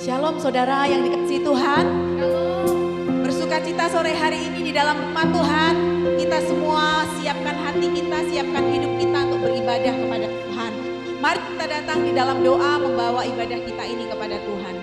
Shalom saudara yang dikasihi Tuhan. Bersukacita sore hari ini di dalam rumah Tuhan. Kita semua siapkan hati kita, siapkan hidup kita untuk beribadah kepada Tuhan. Mari kita datang di dalam doa membawa ibadah kita ini kepada Tuhan.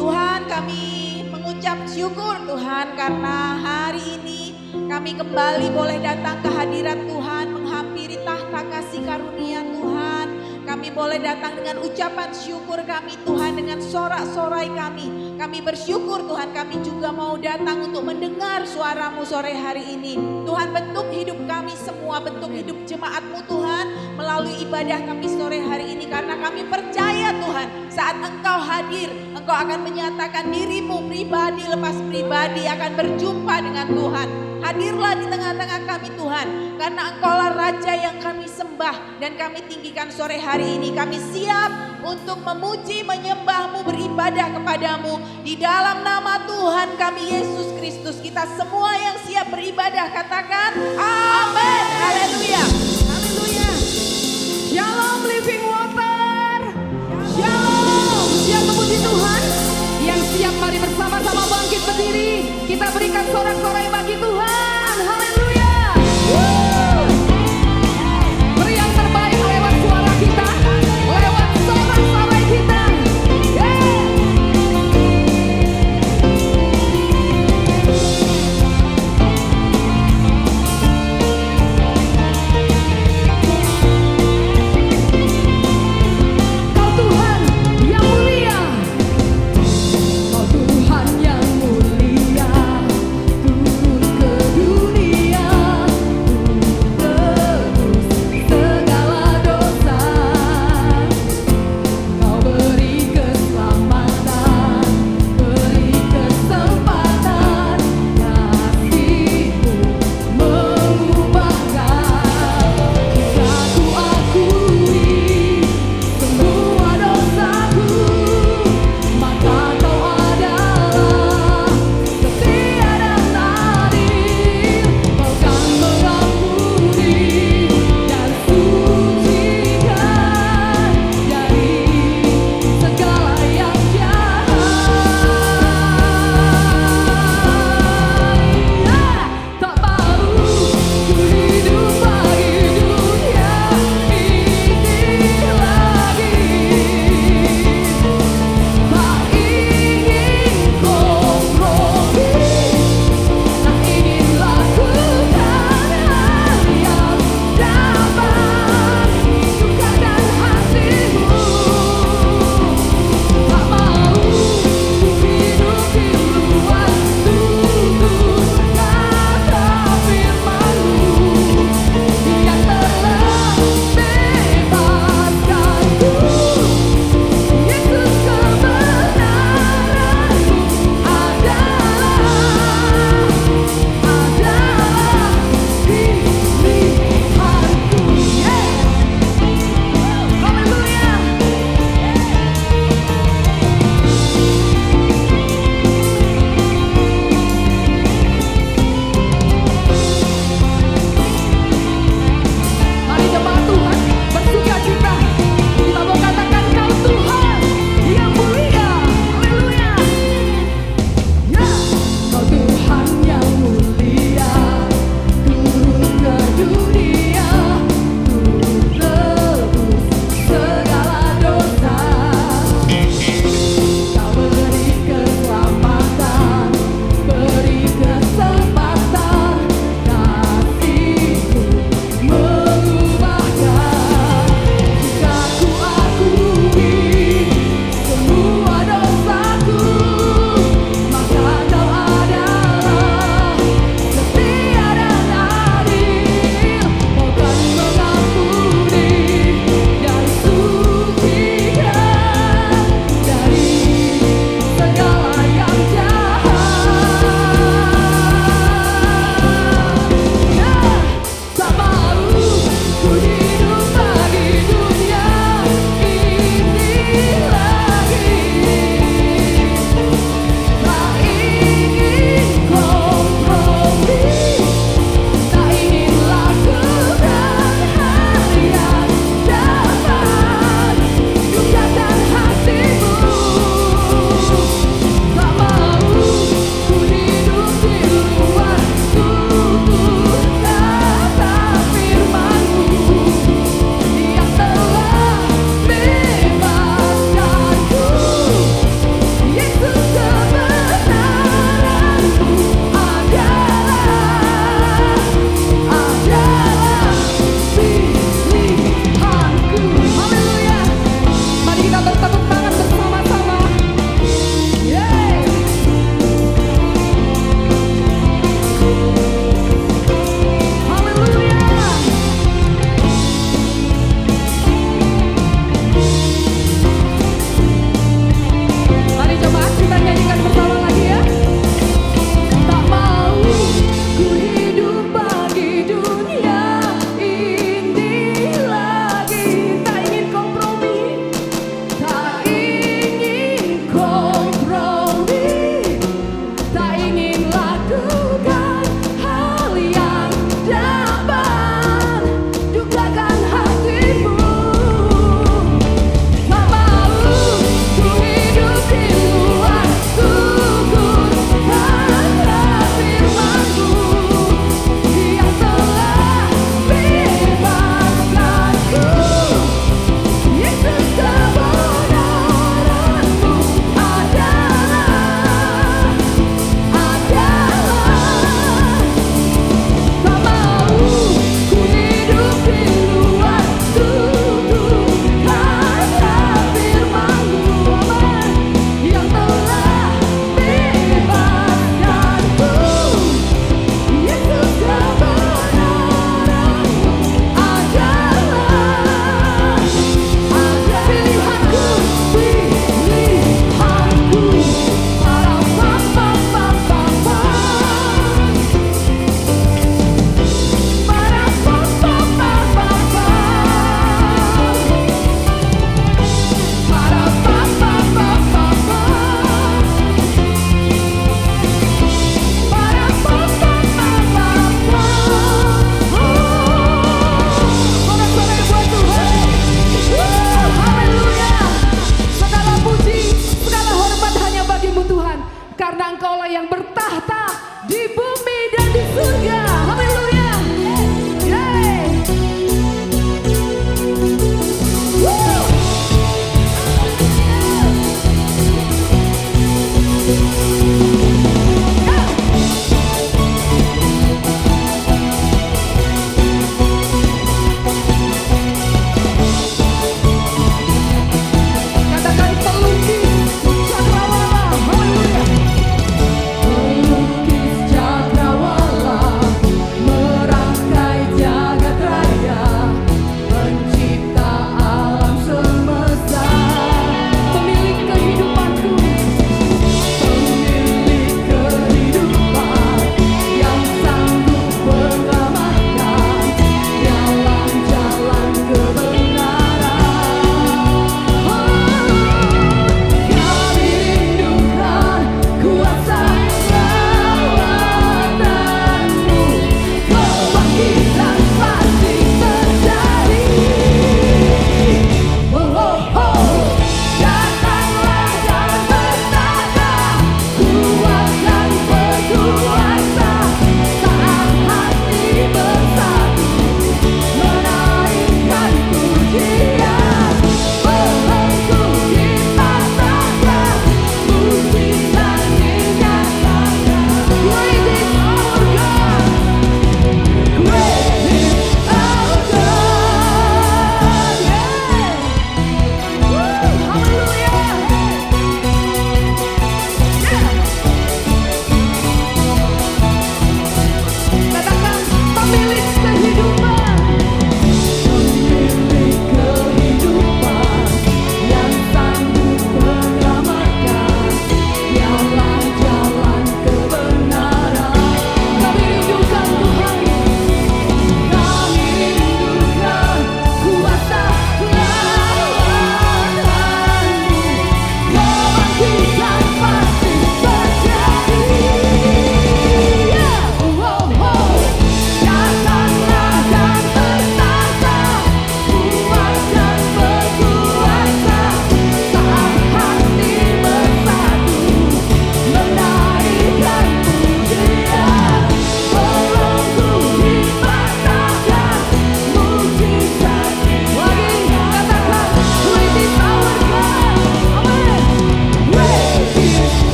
Tuhan, kami mengucap syukur Tuhan karena hari ini kami kembali boleh datang ke hadirat Tuhan, menghampiri tahta kasih karunia Tuhan. Kami boleh datang dengan ucapan syukur kami Tuhan, dengan sorak-sorai kami. Kami bersyukur Tuhan, kami juga mau datang untuk mendengar suara-Mu sore hari ini. Tuhan, bentuk hidup kami semua, bentuk hidup jemaat-Mu Tuhan melalui ibadah kami sore hari ini. Karena kami percaya Tuhan, saat Engkau hadir, Engkau akan menyatakan diri-Mu pribadi lepas pribadi akan berjumpa dengan Tuhan. Hadirlah di tengah-tengah kami Tuhan, karena Engkaulah Raja yang kami sembah dan kami tinggikan sore hari ini. Kami siap untuk memuji, menyembah-Mu, beribadah kepada-Mu. Di dalam nama Tuhan kami Yesus Kristus, kita semua yang siap beribadah katakan amin. Haleluya. Haleluya. Shalom Living Water. Shalom. Siap memuji Tuhan? Yang siap mari bersama-sama bangkit berdiri. Kita berikan sorak-sorai bagi Tuhan. Haleluya. Beri yang terbaik lewat suara kita, lewat sorak-sorai kita. Kau Tuhan yang mulia. Kau Tuhan yang mulia.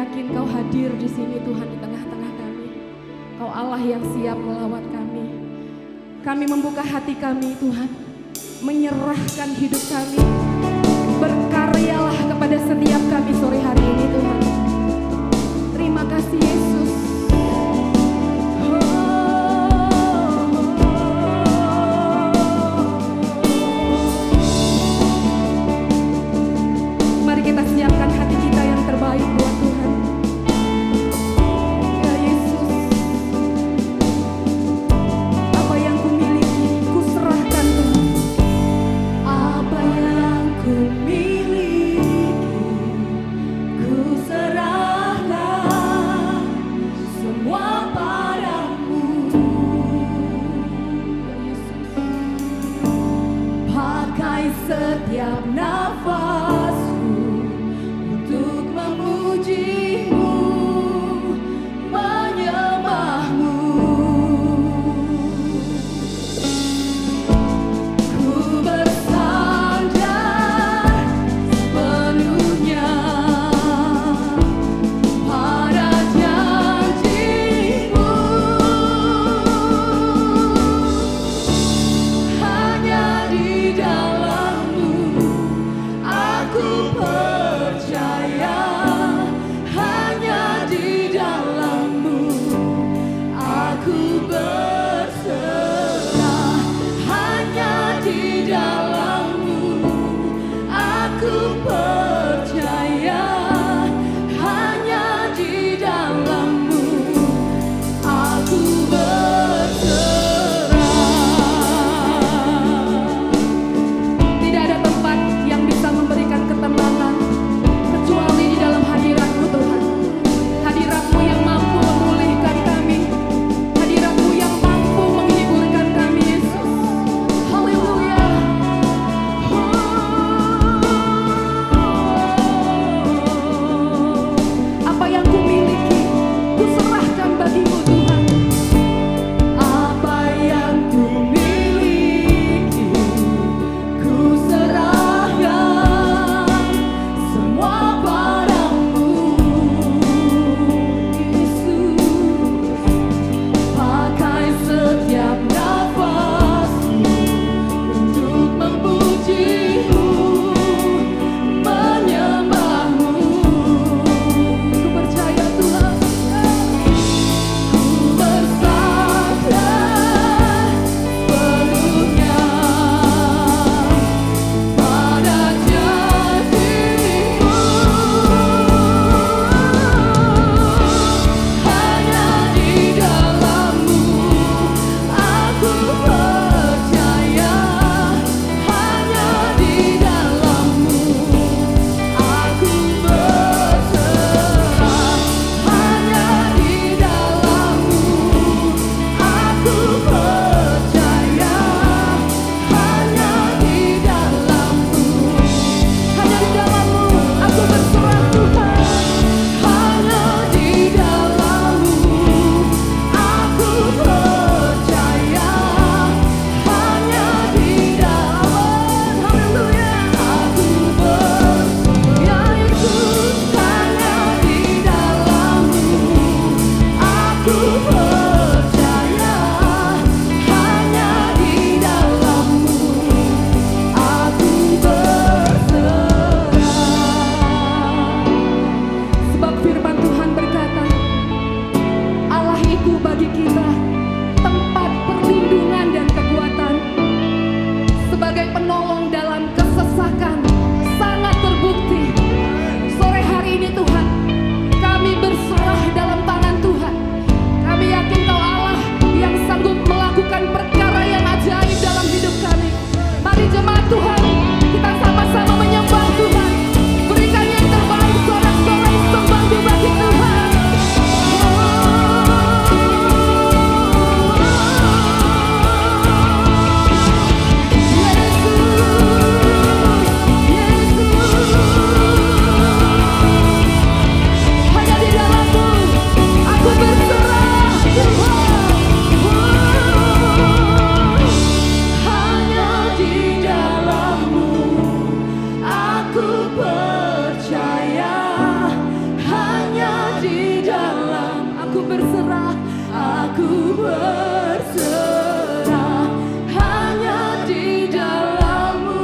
yakin Kau hadir di sini Tuhan, di tengah-tengah kami. Kau Allah yang siap melawat kami. Kami membuka hati kami Tuhan, menyerahkan hidup kami. Berkaryalah kepada setiap kami sore hari ini Tuhan. Terima kasih Yesus. Mari kita siapkan hati kita yang terbaik buat Tuhan. Ya Yesus, apa yang kumiliki, ku serahkan Tuhan. Apa yang kumiliki, berserah, aku berserah hanya di dalam-Mu.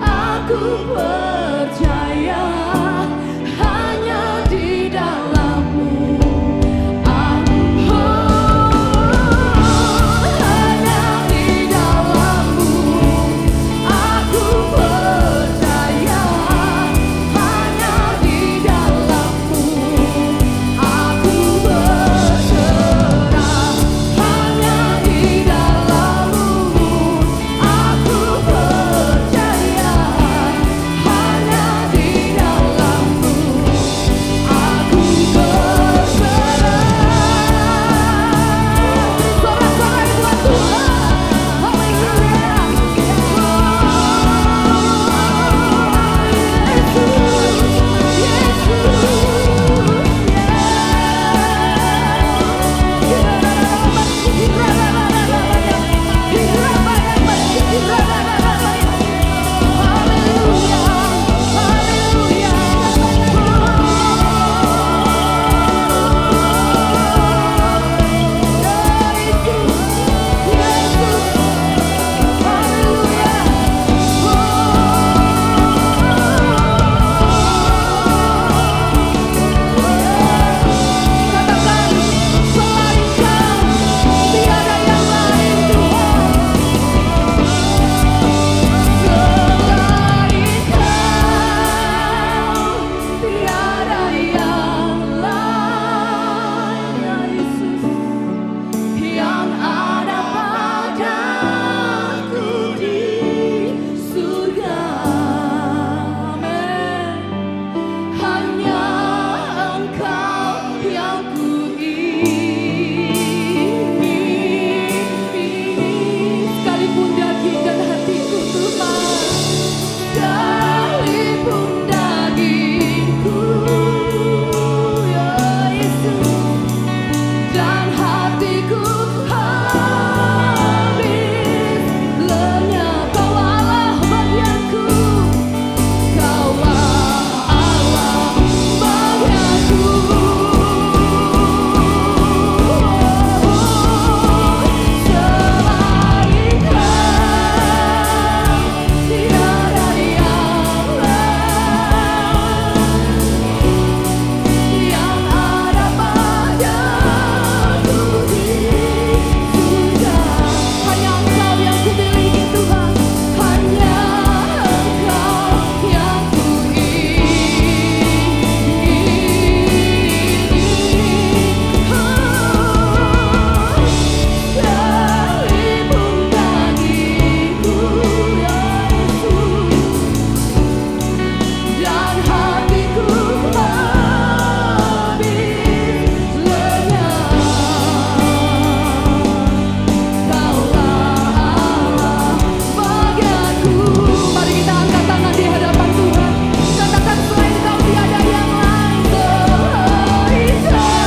Aku percaya hanya di dalam-Mu. Hanya di dalam-Mu. Aku percaya hanya di dalam-Mu. Aku berserah hanya di dalam-Mu. Aku percaya hanya di dalam-Mu. Aku berserah. Sorak-sorai buat Tuhan. Haleluya. Katakan, selain Kau tiada yang lain Tuhan. Selain Kau tiada yang lain, ya Yesus, yang ada padaku di surga. Amin. Hanya Engkau yang kuingini, sekalipun daging dan hatiku Tuhan, sekalipun dagingku, ya Yesus, dan hatiku habis lenyap. Kaulah Allah bagianku, Kaulah Allah bagianku. Selain Kau tiada yang lain, yang ada padaku di surga. Hanya Engkau yang kumiliki Tuhan, hanya Engkau yang sekalipun dagingku, ya Yesus, dan hatiku habis lenyap. Kaulah Allah bagianku. Mari kita angkat tangan di hadapan Tuhan. Katakan, selain Kau tiada yang lain. Selain Kau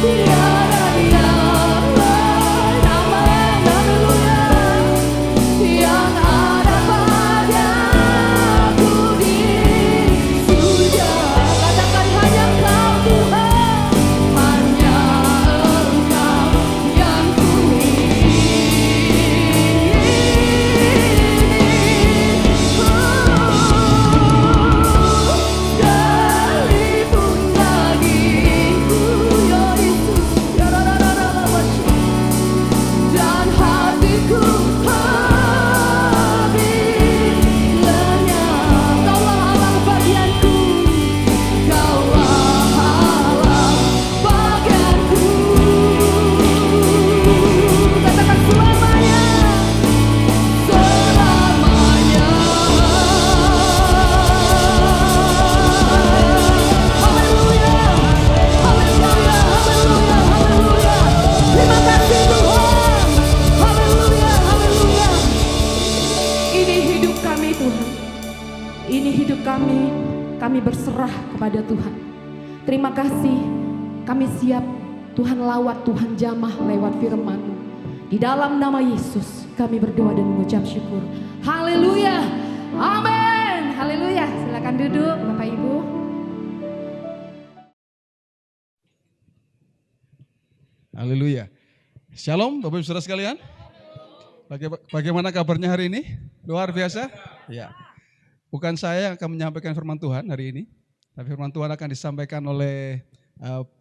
tiada yang lain. Amin. Haleluya. Yang ada padaku di surga. Katakan, hanya Kau Tuhan, hanya Engkau yang sekalipun dagingku, ya Yesus, dan hatiku habis lenyap. Kaulah Allah bagianku, Kaulah Allah bagianku. Katakan, selamanya, selamanya. Haleluya, haleluya, haleluya, haleluya. Terima kasih Tuhan. Haleluya, haleluya. Ini hidup kami Tuhan. Ini hidup kami. Kami berserah kepada Tuhan. Terima kasih. Kami siap Tuhan lawat, Tuhan jamah lewat firman-Mu. Di dalam nama Yesus kami berdoa dan mengucap syukur. Haleluya. Amin. Haleluya. Silakan duduk Bapak Ibu. Haleluya. Shalom Bapak Ibu Saudara sekalian. Bagaimana kabarnya hari ini? Luar biasa? Ya. Bukan saya yang akan menyampaikan firman Tuhan hari ini, tapi firman Tuhan akan disampaikan oleh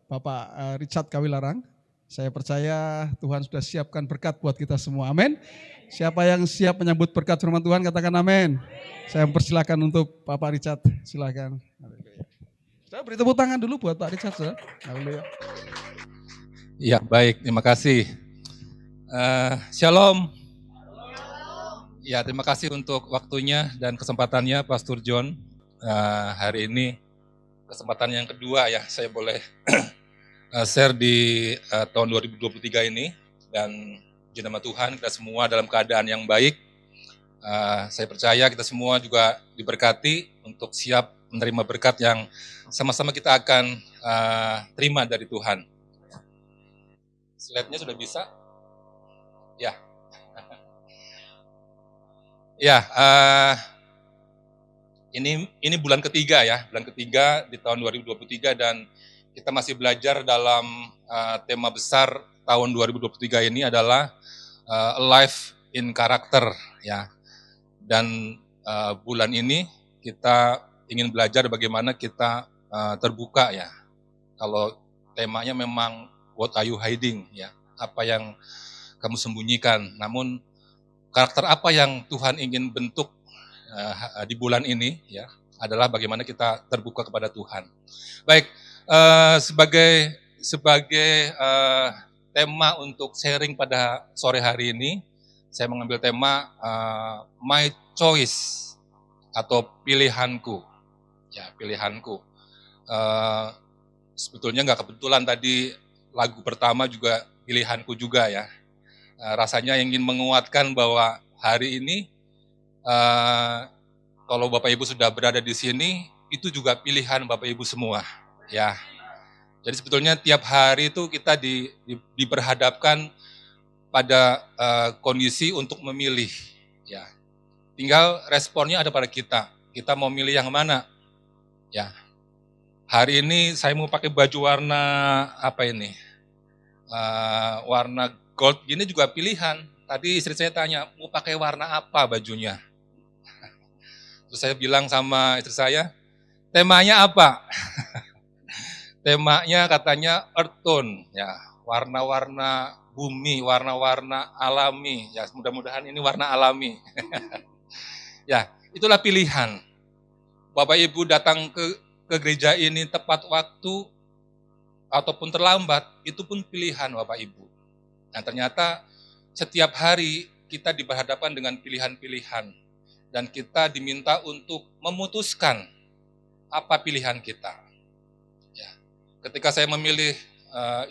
Bapak Richard Kawilarang. Saya percaya Tuhan sudah siapkan berkat buat kita semua. Amin. Siapa yang siap menyambut berkat firman Tuhan katakan amin. Saya mempersilahkan untuk Bapak Richard. Silakan. Saya beri tepuk tangan dulu buat Pak Richard. Saudara. Haleluya. Ya, baik, terima kasih. Shalom. Ya, terima kasih untuk waktunya dan kesempatannya Pastor John. Hari ini kesempatan yang kedua ya, saya boleh share di tahun 2023 ini. Dan puji nama Tuhan, kita semua dalam keadaan yang baik. Saya percaya kita semua juga diberkati untuk siap menerima berkat yang sama-sama kita akan terima dari Tuhan. Slide-nya sudah bisa? Ya. Ya, ini bulan ketiga ya, bulan ketiga di tahun 2023 dan kita masih belajar dalam tema besar tahun 2023 ini adalah Life in Character ya. Dan bulan ini kita ingin belajar bagaimana kita terbuka ya. Kalau temanya memang what are you hiding ya, apa yang kamu sembunyikan. Namun karakter apa yang Tuhan ingin bentuk di bulan ini ya adalah bagaimana kita terbuka kepada Tuhan. Baik, sebagai tema untuk sharing pada sore hari ini, saya mengambil tema My Choice atau pilihanku. Ya, pilihanku. Sebetulnya nggak kebetulan tadi lagu pertama juga pilihanku juga ya. Rasanya ingin menguatkan bahwa hari ini kalau Bapak Ibu sudah berada di sini, itu juga pilihan Bapak Ibu semua, ya. Jadi sebetulnya tiap hari itu kita diperhadapkan pada kondisi untuk memilih, ya. Tinggal responnya ada pada kita. Kita mau milih yang mana, ya. Hari ini saya mau pakai baju warna apa ini? Warna gold gini juga pilihan. Tadi istri saya tanya, mau pakai warna apa bajunya? Terus saya bilang sama istri saya, temanya apa? Temanya katanya earth tone, ya, warna-warna bumi, warna-warna alami. Ya, mudah-mudahan ini warna alami. Ya, itulah pilihan. Bapak Ibu datang ke gereja ini tepat waktu ataupun terlambat, itu pun pilihan Bapak Ibu. Nah, ternyata setiap hari kita diberhadapkan dengan pilihan-pilihan dan kita diminta untuk memutuskan apa pilihan kita. Ya. Ketika saya memilih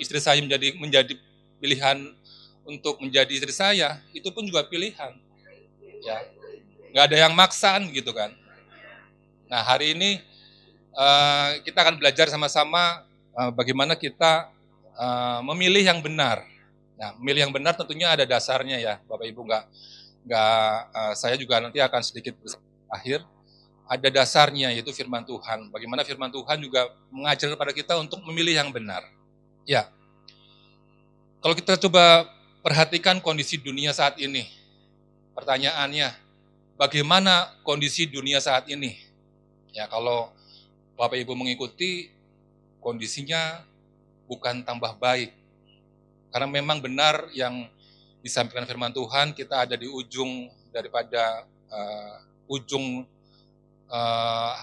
istri saya menjadi pilihan untuk menjadi istri saya, itu pun juga pilihan. Ya. Nggak ada yang maksaan gitu kan. Nah, hari ini kita akan belajar sama-sama bagaimana kita memilih yang benar. Nah, memilih yang benar tentunya ada dasarnya ya, Bapak Ibu saya juga nanti akan sedikit akhir. Ada dasarnya yaitu firman Tuhan. Bagaimana firman Tuhan juga mengajar kepada kita untuk memilih yang benar. Ya, kalau kita coba perhatikan kondisi dunia saat ini, pertanyaannya, bagaimana kondisi dunia saat ini? Ya, kalau Bapak Ibu mengikuti, kondisinya bukan tambah baik. Karena memang benar yang disampaikan firman Tuhan, kita ada di ujung daripada ujung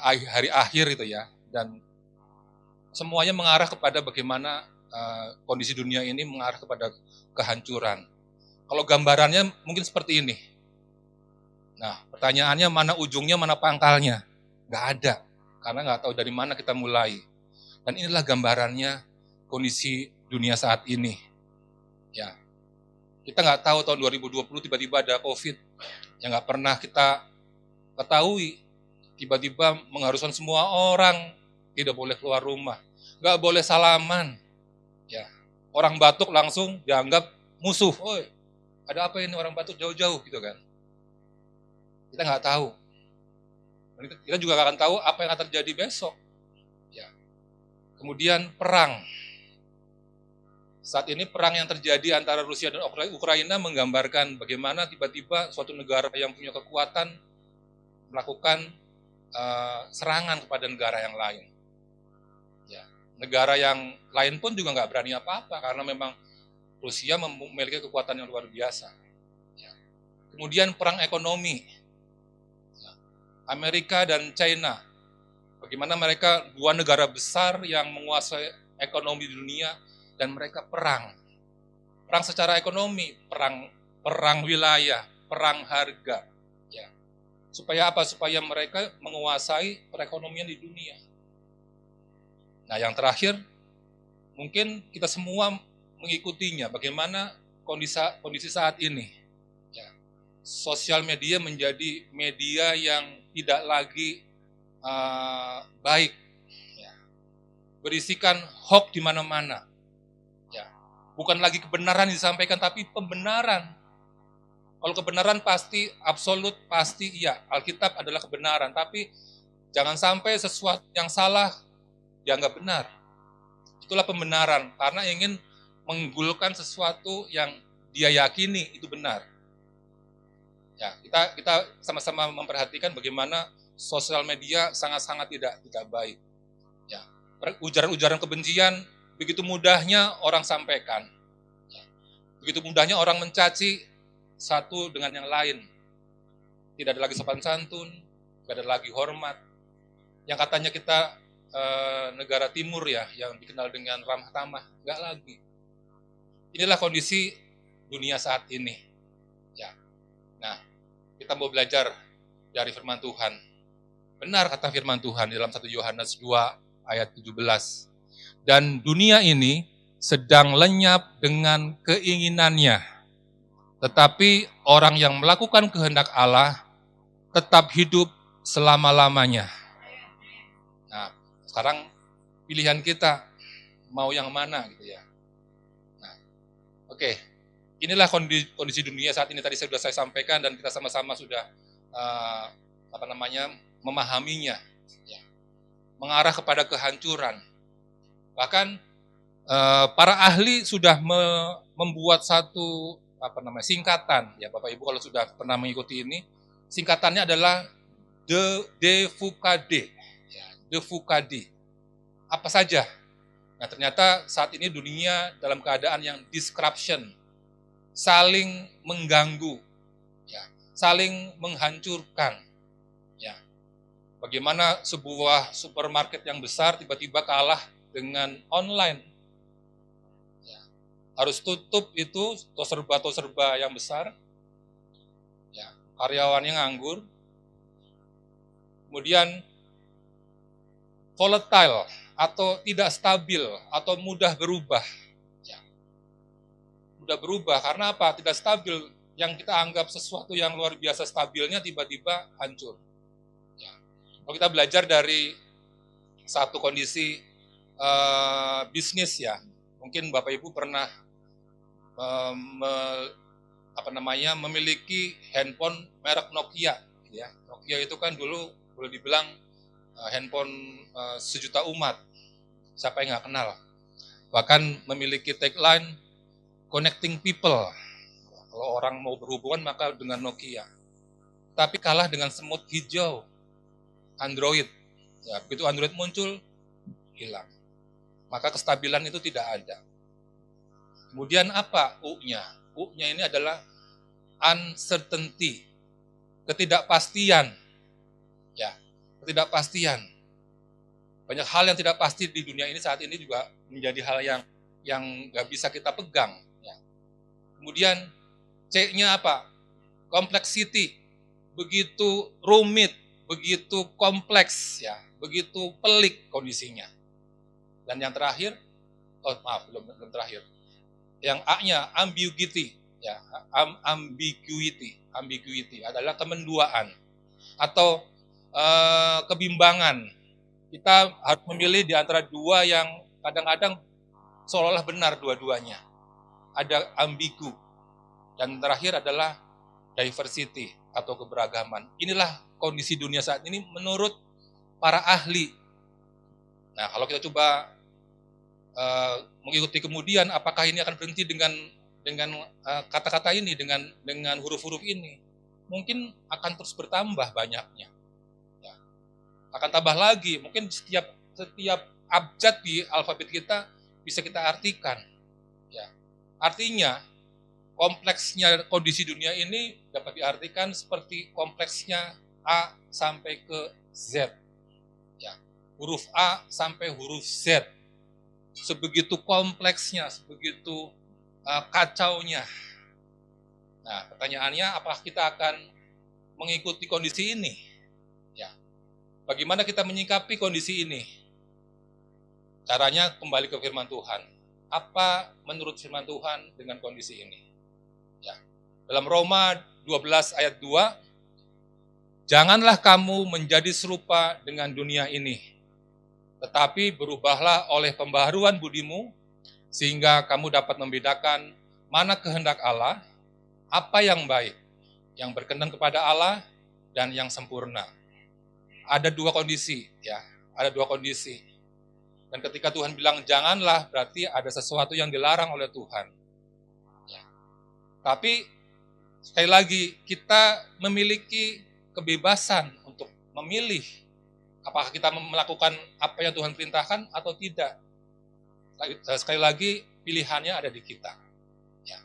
hari akhir itu ya. Dan semuanya mengarah kepada bagaimana kondisi dunia ini mengarah kepada kehancuran. Kalau gambarannya mungkin seperti ini. Nah, pertanyaannya mana ujungnya, mana pangkalnya? Nggak ada, karena nggak tahu dari mana kita mulai. Dan inilah gambarannya kondisi dunia saat ini. Ya, kita nggak tahu tahun 2020 tiba-tiba ada COVID yang nggak pernah kita ketahui. Tiba-tiba mengharuskan semua orang tidak boleh keluar rumah, nggak boleh salaman. Ya, orang batuk langsung dianggap musuh. Oh, ada apa ini orang batuk jauh-jauh gitu kan? Kita nggak tahu. Kita juga nggak akan tahu apa yang akan terjadi besok. Ya. Kemudian perang. Saat ini perang yang terjadi antara Rusia dan Ukraina menggambarkan bagaimana tiba-tiba suatu negara yang punya kekuatan melakukan serangan kepada negara yang lain. Ya, negara yang lain pun juga nggak berani apa-apa karena memang Rusia memiliki kekuatan yang luar biasa. Ya. Kemudian perang ekonomi, ya. Amerika dan China, bagaimana mereka dua negara besar yang menguasai ekonomi di dunia dan mereka perang secara ekonomi, perang wilayah, perang harga. Supaya apa? Supaya mereka menguasai perekonomian di dunia. Nah, yang terakhir, mungkin kita semua mengikutinya. Bagaimana kondisi saat ini? Ya, sosial media menjadi media yang tidak lagi baik. Ya, berisikan hoax di mana-mana. Ya, bukan lagi kebenaran yang disampaikan, tapi pembenaran. Kalau kebenaran pasti, absolut pasti iya, Alkitab adalah kebenaran. Tapi jangan sampai sesuatu yang salah dianggap benar. Itulah pembenaran, karena ingin menggulkan sesuatu yang dia yakini itu benar. Ya, kita sama-sama memperhatikan bagaimana sosial media sangat-sangat tidak baik. Ya, ujaran-ujaran kebencian begitu mudahnya orang sampaikan. Ya, begitu mudahnya orang mencaci satu dengan yang lain. Tidak ada lagi sopan santun, tidak ada lagi hormat. Yang katanya kita negara timur ya, yang dikenal dengan ramah tamah, nggak lagi. Inilah kondisi dunia saat ini. Ya. Nah, kita mau belajar dari firman Tuhan. Benar kata firman Tuhan di dalam 1 Yohanes 2 ayat 17. Dan dunia ini sedang lenyap dengan keinginannya. Tetapi orang yang melakukan kehendak Allah tetap hidup selama-lamanya. Nah, sekarang pilihan kita mau yang mana gitu ya. Nah, oke. Inilah kondisi dunia saat ini tadi sudah saya sampaikan dan kita sama-sama sudah memahaminya. Ya. Mengarah kepada kehancuran. Bahkan para ahli sudah membuat satu singkatan, ya Bapak Ibu kalau sudah pernah mengikuti ini, singkatannya adalah DFUKD. Ya, DFUKD. Apa saja? Nah, ternyata saat ini dunia dalam keadaan yang disruption, saling mengganggu, ya, saling menghancurkan. Ya. Bagaimana sebuah supermarket yang besar tiba-tiba kalah dengan online. Harus tutup itu toserba yang besar, ya, karyawannya nganggur, kemudian volatile atau tidak stabil atau mudah berubah. Ya. Mudah berubah karena apa? Tidak stabil, yang kita anggap sesuatu yang luar biasa stabilnya tiba-tiba hancur. Ya. Kalau kita belajar dari satu kondisi bisnis ya, mungkin Bapak Ibu pernah memiliki handphone merek Nokia, ya. Nokia itu kan dulu boleh dibilang handphone sejuta umat. Siapa yang nggak kenal? Bahkan memiliki tagline connecting people. Kalau orang mau berhubungan maka dengan Nokia. Tapi kalah dengan semut hijau Android. Ya, begitu Android muncul, hilang. Maka kestabilan itu tidak ada. Kemudian apa U-nya? U-nya ini adalah uncertainty, ketidakpastian. Ya, ketidakpastian. Banyak hal yang tidak pasti di dunia ini saat ini juga menjadi hal yang nggak bisa kita pegang. Ya. Kemudian C-nya apa? Complexity, begitu rumit, begitu kompleks, ya, begitu pelik kondisinya. Dan yang terakhir, belum terakhir. Yang A-nya ambiguity, ya, ambiguity adalah kemenduaan atau kebimbangan. Kita harus memilih di antara dua yang kadang-kadang seolah-olah benar dua-duanya. Ada ambigu. Dan terakhir adalah diversity atau keberagaman. Inilah kondisi dunia saat ini menurut para ahli. Nah, kalau kita coba mengikuti kemudian apakah ini akan berhenti dengan kata-kata ini, dengan huruf-huruf ini. Mungkin akan terus bertambah banyaknya. Ya. Akan tambah lagi, mungkin setiap abjad di alfabet kita bisa kita artikan. Ya. Artinya, kompleksnya kondisi dunia ini dapat diartikan seperti kompleksnya A sampai ke Z. Ya. Huruf A sampai huruf Z. Sebegitu kompleksnya, sebegitu kacaunya. Nah, pertanyaannya, apakah kita akan mengikuti kondisi ini? Ya. Bagaimana kita menyikapi kondisi ini? Caranya kembali ke firman Tuhan. Apa menurut firman Tuhan dengan kondisi ini? Ya. Dalam Roma 12 ayat 2, janganlah kamu menjadi serupa dengan dunia ini, tetapi berubahlah oleh pembaharuan budimu, sehingga kamu dapat membedakan mana kehendak Allah, apa yang baik, yang berkenan kepada Allah, dan yang sempurna. Ada dua kondisi, ya, ada dua kondisi. Dan ketika Tuhan bilang janganlah, berarti ada sesuatu yang dilarang oleh Tuhan. Ya. Tapi sekali lagi kita memiliki kebebasan untuk memilih apakah kita melakukan apa yang Tuhan perintahkan atau tidak. Sekali lagi pilihannya ada di kita. Ya.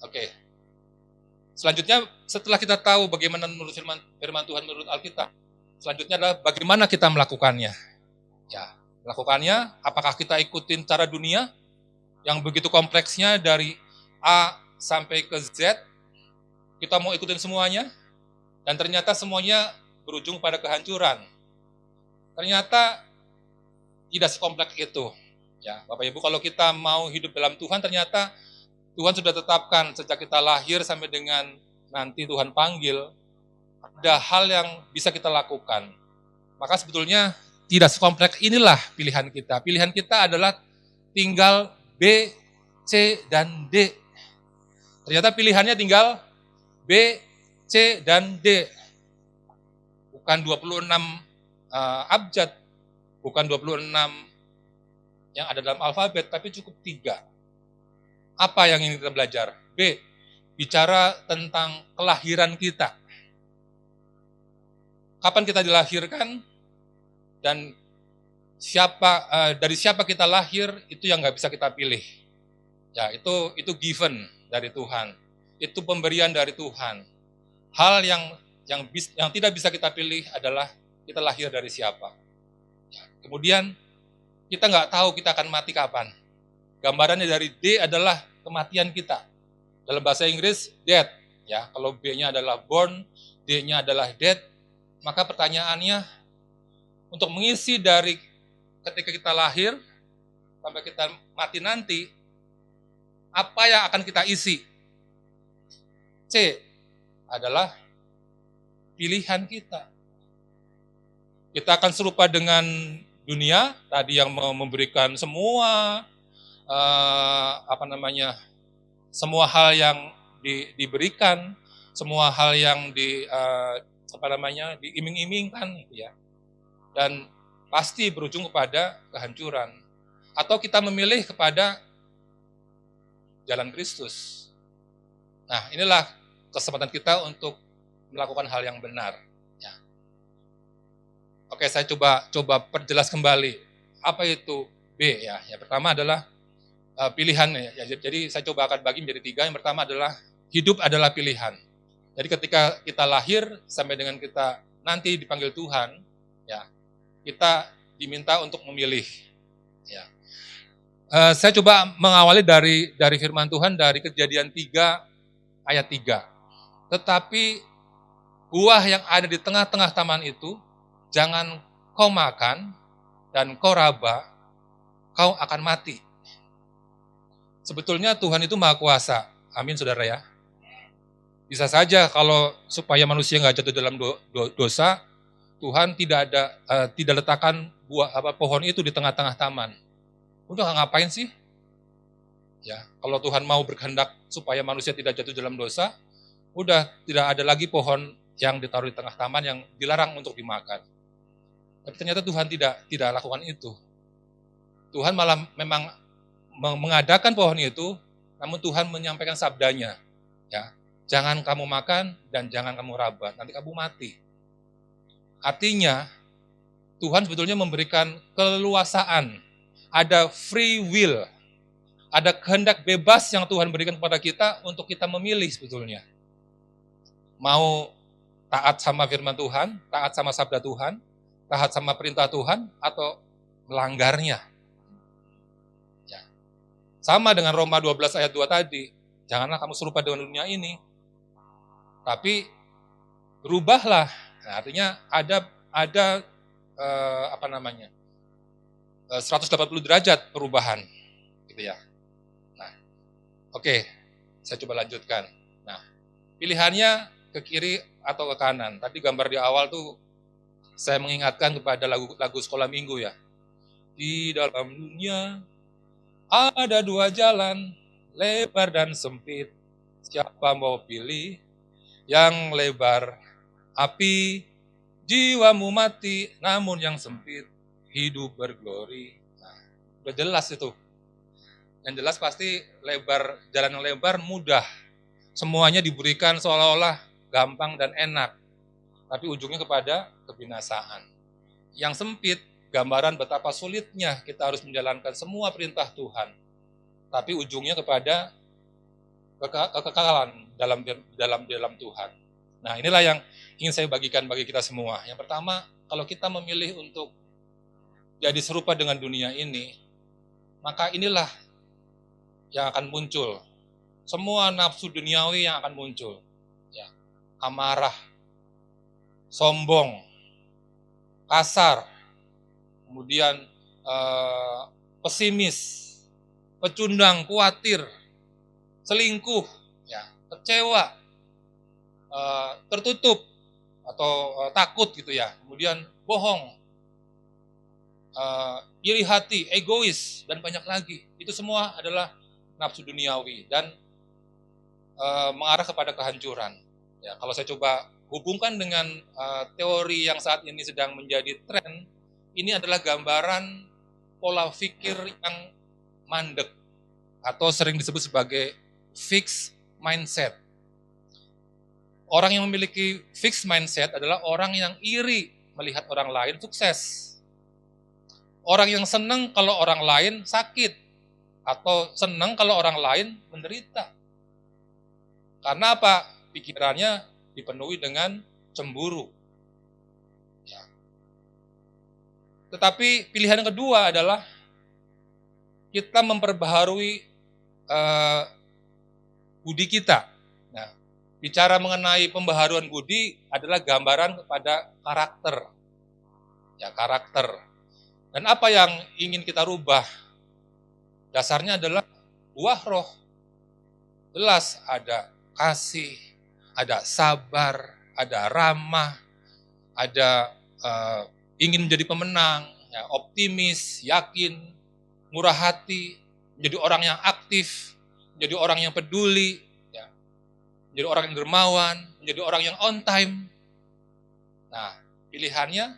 Oke. Selanjutnya, setelah kita tahu bagaimana menurut firman Tuhan menurut Alkitab, selanjutnya adalah bagaimana kita melakukannya. Ya, melakukannya, apakah kita ikutin cara dunia yang begitu kompleksnya dari A sampai ke Z, kita mau ikutin semuanya, dan ternyata semuanya berujung pada kehancuran. Ternyata tidak sekompleks itu. Ya, Bapak Ibu, kalau kita mau hidup dalam Tuhan, ternyata Tuhan sudah tetapkan sejak kita lahir sampai dengan nanti Tuhan panggil, ada hal yang bisa kita lakukan. Maka sebetulnya tidak sekompleks inilah pilihan kita. Pilihan kita adalah tinggal B, C, dan D. Ternyata pilihannya tinggal B, C, dan D. Bukan 26 abjad, bukan 26 yang ada dalam alfabet, tapi cukup 3. Apa yang ingin kita belajar? B, bicara tentang kelahiran kita. Kapan kita dilahirkan dan dari siapa kita lahir, itu yang nggak bisa kita pilih. Ya, itu given dari Tuhan. Itu pemberian dari Tuhan. Hal yang tidak bisa kita pilih adalah kita lahir dari siapa. Ya, kemudian kita nggak tahu kita akan mati kapan. Gambarannya dari D adalah kematian kita. Dalam bahasa Inggris, death. Ya, kalau B-nya adalah born, D-nya adalah death. Maka pertanyaannya, untuk mengisi dari ketika kita lahir sampai kita mati nanti, apa yang akan kita isi? C adalah pilihan kita. Kita akan serupa dengan dunia tadi yang memberikan semua semua hal yang diberikan, semua hal yang diiming-imingkan, ya, dan pasti berujung kepada kehancuran. Atau kita memilih kepada jalan Kristus. Nah, inilah kesempatan kita untuk melakukan hal yang benar. Ya. Oke, saya coba perjelas kembali apa itu B, ya. Yang pertama adalah pilihan, ya. Jadi saya coba akan bagi menjadi 3. Yang pertama adalah hidup adalah pilihan. Jadi ketika kita lahir sampai dengan kita nanti dipanggil Tuhan, ya, kita diminta untuk memilih. Ya. Saya coba mengawali dari firman Tuhan dari Kejadian 3 ayat 3. Tetapi buah yang ada di tengah-tengah taman itu jangan kau makan dan kau raba, kau akan mati. Sebetulnya Tuhan itu Maha Kuasa. Amin, saudara ya. Bisa saja kalau supaya manusia nggak jatuh dalam dosa, Tuhan tidak letakkan pohon itu di tengah-tengah taman. Udah ngapain sih? Ya, kalau Tuhan mau berkehendak supaya manusia tidak jatuh dalam dosa, udah tidak ada lagi pohon yang ditaruh di tengah taman yang dilarang untuk dimakan. Tapi ternyata Tuhan tidak lakukan itu. Tuhan malah memang mengadakan pohon itu, namun Tuhan menyampaikan sabdanya, ya, jangan kamu makan dan jangan kamu raba, nanti kamu mati. Artinya, Tuhan sebetulnya memberikan keleluasaan, ada free will, ada kehendak bebas yang Tuhan berikan kepada kita untuk kita memilih sebetulnya. Mau taat sama firman Tuhan, taat sama sabda Tuhan, taat sama perintah Tuhan, atau melanggarnya. Ya. Sama dengan Roma 12 ayat 2 tadi, janganlah kamu serupa dengan dunia ini, tapi berubahlah. Nah, artinya ada 180 derajat perubahan, gitu ya. Nah, oke, saya coba lanjutkan. Nah, pilihannya ke kiri atau ke kanan. Tadi gambar di awal tuh saya mengingatkan kepada lagu sekolah minggu ya. Di dalam dunia ada dua jalan, lebar dan sempit. Siapa mau pilih yang lebar? Api jiwamu mati, namun yang sempit hidup berglori. Nah, udah jelas itu. Yang jelas pasti jalan yang lebar mudah. Semuanya diberikan seolah-olah gampang dan enak. Tapi ujungnya kepada kebinasaan. Yang sempit, gambaran betapa sulitnya kita harus menjalankan semua perintah Tuhan. Tapi ujungnya kepada kekekalan dalam Tuhan. Nah, inilah yang ingin saya bagikan bagi kita semua. Yang pertama, kalau kita memilih untuk jadi serupa dengan dunia ini, maka inilah yang akan muncul. Semua nafsu duniawi yang akan muncul. Ya, amarah, sombong, kasar, kemudian pesimis, pecundang, khawatir, selingkuh, ya, kecewa, tertutup atau takut gitu ya, kemudian bohong, iri hati, egois, dan banyak lagi. Itu semua adalah nafsu duniawi dan mengarah kepada kehancuran. Ya, kalau saya coba hubungkan dengan teori yang saat ini sedang menjadi tren, ini adalah gambaran pola pikir yang mandek atau sering disebut sebagai fixed mindset. Orang yang memiliki fixed mindset adalah orang yang iri melihat orang lain sukses. Orang yang senang kalau orang lain sakit, atau senang kalau orang lain menderita. Karena apa? Pikirannya dipenuhi dengan cemburu. Ya. Tetapi pilihan yang kedua adalah kita memperbaharui budi kita. Nah, bicara mengenai pembaharuan budi adalah gambaran kepada karakter. Ya, karakter. Dan apa yang ingin kita rubah? Dasarnya adalah buah roh. Jelas ada kasih, ada sabar, ada ramah, ada ingin menjadi pemenang, ya, optimis, yakin, murah hati, menjadi orang yang aktif, menjadi orang yang peduli, ya, menjadi orang yang dermawan, menjadi orang yang on time. Nah, pilihannya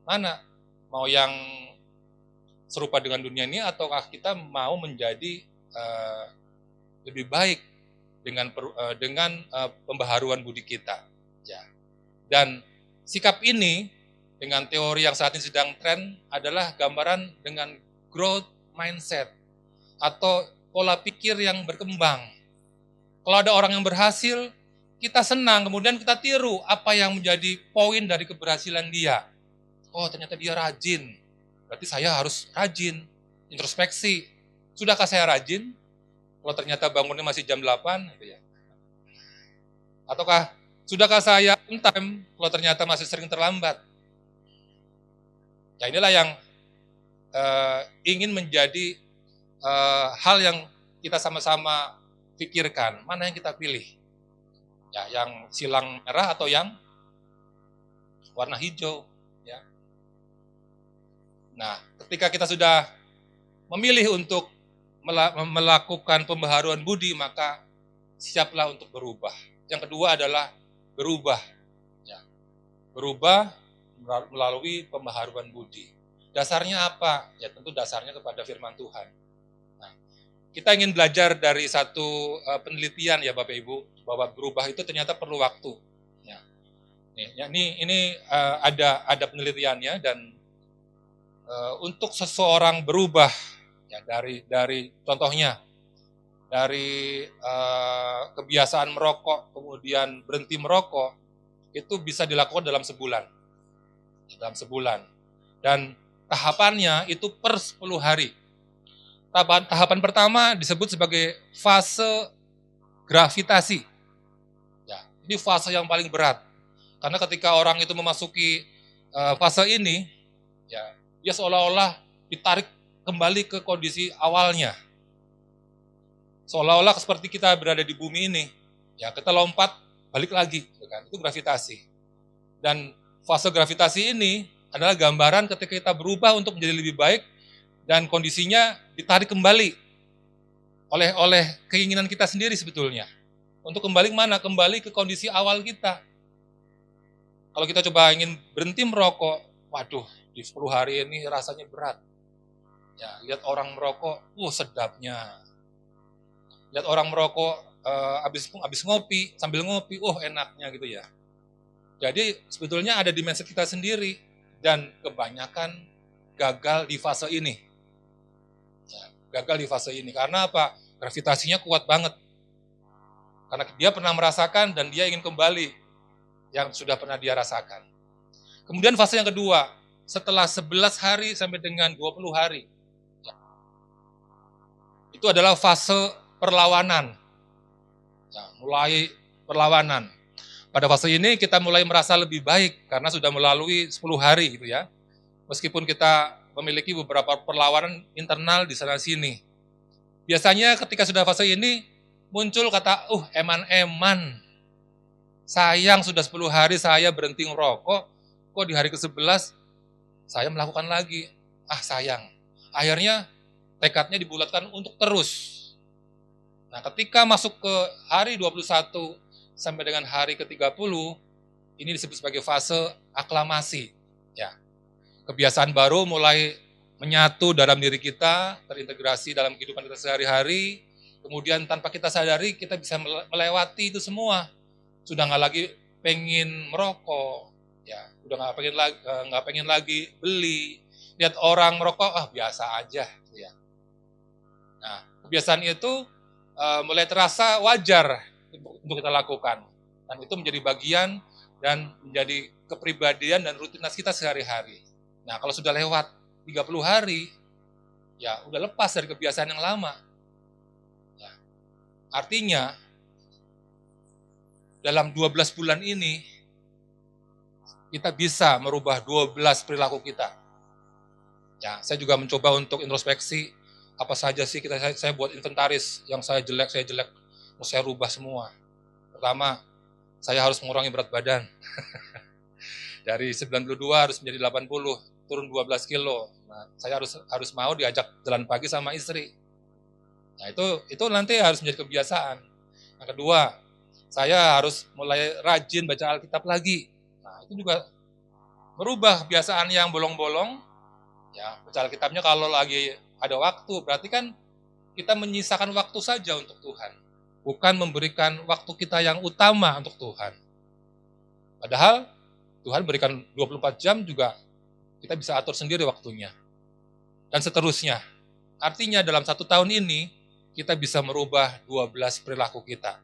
mana? Mau yang serupa dengan dunia ini, ataukah kita mau menjadi lebih baik dengan pembaharuan budi kita? Ya. Dan sikap ini dengan teori yang saat ini sedang tren adalah gambaran dengan growth mindset atau pola pikir yang berkembang. Kalau ada orang yang berhasil, kita senang, kemudian kita tiru apa yang menjadi poin dari keberhasilan dia. Oh, ternyata dia rajin. Berarti saya harus rajin, introspeksi. Sudahkah saya rajin? Kalau ternyata bangunnya masih jam 8, gitu ya. Ataukah sudahkah saya on time kalau ternyata masih sering terlambat? Ya, inilah yang ingin menjadi hal yang kita sama-sama pikirkan. Mana yang kita pilih? Ya, yang silang merah atau yang warna hijau? Ya. Nah, ketika kita sudah memilih untuk melakukan pembaharuan budi, maka siaplah untuk berubah. Yang kedua adalah berubah. Ya. Berubah melalui pembaharuan budi. Dasarnya apa? Ya tentu dasarnya kepada firman Tuhan. Nah, kita ingin belajar dari satu penelitian ya Bapak Ibu, bahwa berubah itu ternyata perlu waktu. Ya. Ini ada penelitiannya, dan untuk seseorang berubah ya dari contohnya dari kebiasaan merokok kemudian berhenti merokok itu bisa dilakukan dalam sebulan. Dan tahapannya itu per 10 hari. Tahapan pertama disebut sebagai fase gravitasi. Ya, ini fase yang paling berat. Karena ketika orang itu memasuki fase ini, ya, dia seolah-olah ditarik kembali ke kondisi awalnya. Seolah-olah seperti kita berada di bumi ini, ya kita lompat balik lagi, itu gravitasi. Dan fase gravitasi ini adalah gambaran ketika kita berubah untuk menjadi lebih baik dan kondisinya ditarik kembali oleh keinginan kita sendiri sebetulnya. Untuk kembali kemana? Kembali ke kondisi awal kita. Kalau kita coba ingin berhenti merokok, waduh, di 10 hari ini rasanya berat. Ya, lihat orang merokok, sedapnya. Lihat orang merokok habis ngopi, sambil ngopi, enaknya gitu ya. Jadi sebetulnya ada dimensi kita sendiri dan kebanyakan gagal di fase ini. Ya, gagal di fase ini karena apa? Gravitasinya kuat banget. Karena dia pernah merasakan dan dia ingin kembali yang sudah pernah dia rasakan. Kemudian fase yang kedua, setelah 11 hari sampai dengan 20 hari. Ya, itu adalah fase perlawanan. Ya, mulai perlawanan. Pada fase ini kita mulai merasa lebih baik karena sudah melalui 10 hari gitu ya. Meskipun kita memiliki beberapa perlawanan internal di sana sini. Biasanya ketika sudah fase ini muncul kata, eman-eman. Sayang sudah 10 hari saya berhenti ngerokok, kok di hari ke-11 saya melakukan lagi. Sayang. Akhirnya tekadnya dibulatkan untuk terus. Nah, ketika masuk ke hari 21 sampai dengan hari ke-30, ini disebut sebagai fase aklamasi. Ya. Kebiasaan baru mulai menyatu dalam diri kita, terintegrasi dalam kehidupan kita sehari-hari, kemudian tanpa kita sadari kita bisa melewati itu semua. Sudah nggak lagi pengen merokok, ya, udah nggak pengen lagi beli. Lihat orang merokok, biasa aja, ya. Nah, kebiasaan itu mulai terasa wajar untuk kita lakukan, dan itu menjadi bagian dan menjadi kepribadian dan rutinitas kita sehari-hari. Nah, kalau sudah lewat 30 hari, ya udah lepas dari kebiasaan yang lama. Ya. Artinya, dalam 12 bulan ini, kita bisa merubah 12 perilaku kita. Ya, saya juga mencoba untuk introspeksi, apa saja sih saya buat inventaris, yang saya jelek, mau saya rubah semua. Pertama, saya harus mengurangi berat badan. Dari 92 harus menjadi 80, turun 12 kilo. Nah, saya harus mau diajak jalan pagi sama istri. Nah, itu nanti harus menjadi kebiasaan. Yang kedua, saya harus mulai rajin baca Alkitab lagi. Nah, itu juga merubah kebiasaan yang bolong-bolong. Ya, baca Alkitabnya kalau lagi ada waktu, berarti kan kita menyisakan waktu saja untuk Tuhan. Bukan memberikan waktu kita yang utama untuk Tuhan. Padahal Tuhan berikan 24 jam juga kita bisa atur sendiri waktunya. Dan seterusnya. Artinya dalam 1 tahun ini, kita bisa merubah 12 perilaku kita.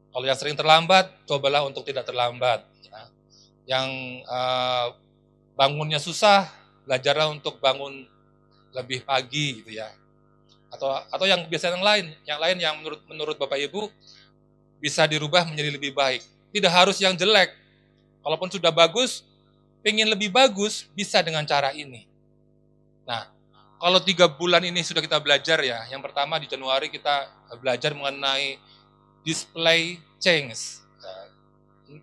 Kalau yang sering terlambat, cobalah untuk tidak terlambat. Ya. Yang bangunnya susah, belajarlah untuk bangun lebih pagi gitu ya. Atau yang kebiasaan yang lain yang menurut Bapak Ibu bisa dirubah menjadi lebih baik. Tidak harus yang jelek. Kalaupun sudah bagus, pengen lebih bagus bisa dengan cara ini. Nah, kalau 3 bulan ini sudah kita belajar ya. Yang pertama di Januari kita belajar mengenai display change,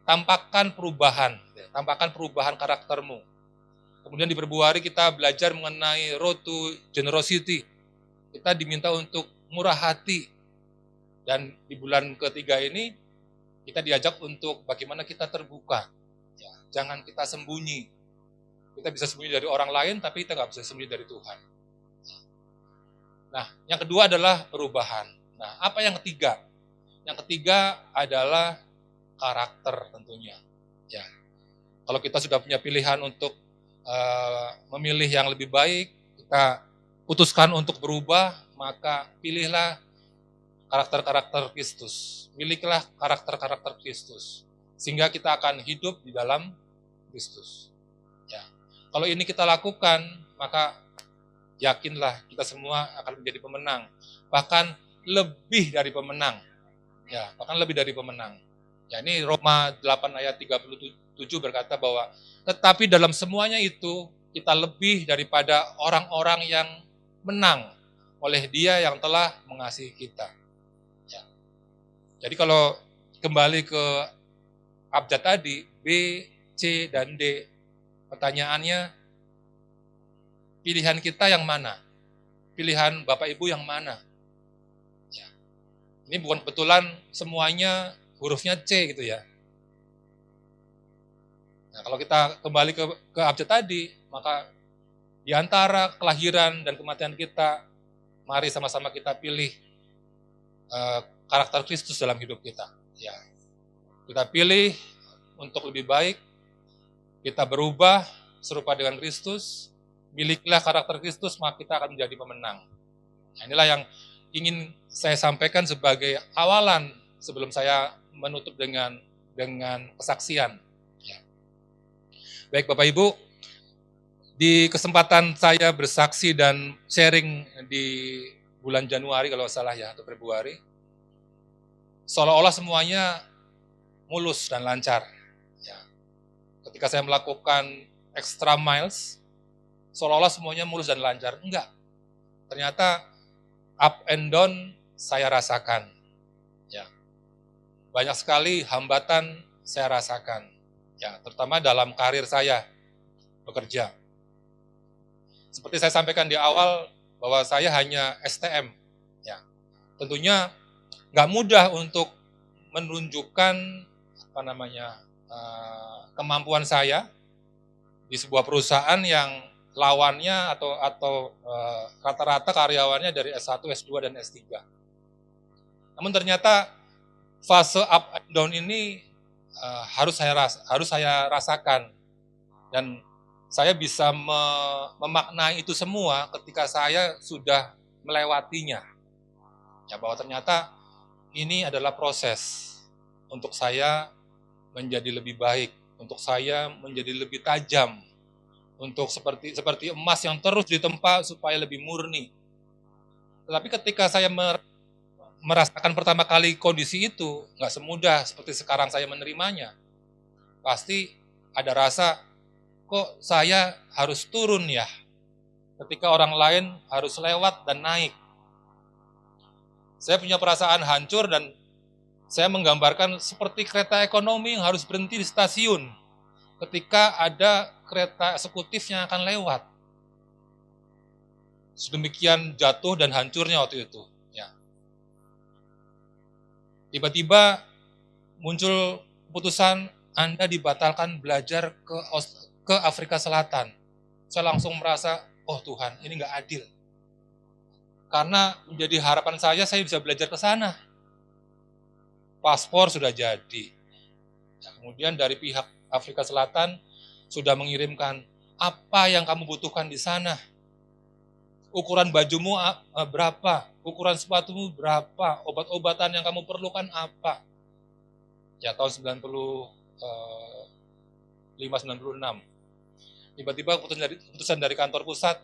tampakkan perubahan karaktermu. Kemudian di Februari kita belajar mengenai road to generosity. Kita diminta untuk murah hati. Dan di bulan ketiga ini kita diajak untuk bagaimana kita terbuka. Ya, jangan kita sembunyi. Kita bisa sembunyi dari orang lain, tapi kita nggak bisa sembunyi dari Tuhan. Nah, yang kedua adalah perubahan. Nah, apa yang ketiga? Yang ketiga adalah karakter tentunya. Ya, kalau kita sudah punya pilihan untuk memilih yang lebih baik, kita putuskan untuk berubah, maka pilihlah karakter-karakter Kristus. Milikilah karakter-karakter Kristus. Sehingga kita akan hidup di dalam Kristus. Ya. Kalau ini kita lakukan, maka yakinlah kita semua akan menjadi pemenang. Bahkan lebih dari pemenang. Ya, bahkan lebih dari pemenang. Ya, ini Roma 8 ayat 37 berkata bahwa tetapi dalam semuanya itu kita lebih daripada orang-orang yang menang oleh Dia yang telah mengasihi kita. Ya. Jadi kalau kembali ke abjad tadi, B, C, dan D, pertanyaannya, pilihan kita yang mana? Pilihan Bapak Ibu yang mana? Ya. Ini bukan kebetulan semuanya hurufnya C gitu ya. Nah, kalau kita kembali ke abjad tadi, maka di antara kelahiran dan kematian kita, mari sama-sama kita pilih karakter Kristus dalam hidup kita. Ya. Kita pilih untuk lebih baik, kita berubah serupa dengan Kristus, milikilah karakter Kristus, maka kita akan menjadi pemenang. Nah, inilah yang ingin saya sampaikan sebagai awalan sebelum saya menutup dengan kesaksian. Ya. Baik Bapak Ibu, di kesempatan saya bersaksi dan sharing di bulan Januari kalau salah ya, atau Februari, seolah-olah semuanya mulus dan lancar. Ya. Ketika saya melakukan extra miles, seolah-olah semuanya mulus dan lancar. Enggak. Ternyata up and down saya rasakan. Ya. Banyak sekali hambatan saya rasakan. Ya, terutama dalam karir saya bekerja. Seperti saya sampaikan di awal bahwa saya hanya STM. Ya. Tentunya nggak mudah untuk menunjukkan kemampuan saya di sebuah perusahaan yang lawannya atau rata-rata karyawannya dari S1, S2, dan S3. Namun ternyata fase up and down ini harus saya rasakan, dan saya bisa memaknai itu semua ketika saya sudah melewatinya. Ya, bahwa ternyata ini adalah proses untuk saya menjadi lebih baik, untuk saya menjadi lebih tajam, untuk seperti emas yang terus ditempa supaya lebih murni. Tetapi ketika saya merasakan pertama kali kondisi itu, nggak semudah seperti sekarang saya menerimanya. Pasti ada rasa, kok saya harus turun ya, ketika orang lain harus lewat dan naik. Saya punya perasaan hancur dan saya menggambarkan seperti kereta ekonomi yang harus berhenti di stasiun ketika ada kereta eksekutif yang akan lewat. Sedemikian jatuh dan hancurnya waktu itu. Ya. Tiba-tiba muncul keputusan Anda dibatalkan belajar ke Afrika Selatan. Saya langsung merasa, oh Tuhan, ini nggak adil. Karena menjadi harapan saya bisa belajar ke sana. Paspor sudah jadi. Ya, kemudian dari pihak Afrika Selatan sudah mengirimkan apa yang kamu butuhkan di sana. Ukuran bajumu berapa, ukuran sepatumu berapa, obat-obatan yang kamu perlukan apa. Ya, tahun 95-96. Tiba-tiba keputusan dari kantor pusat,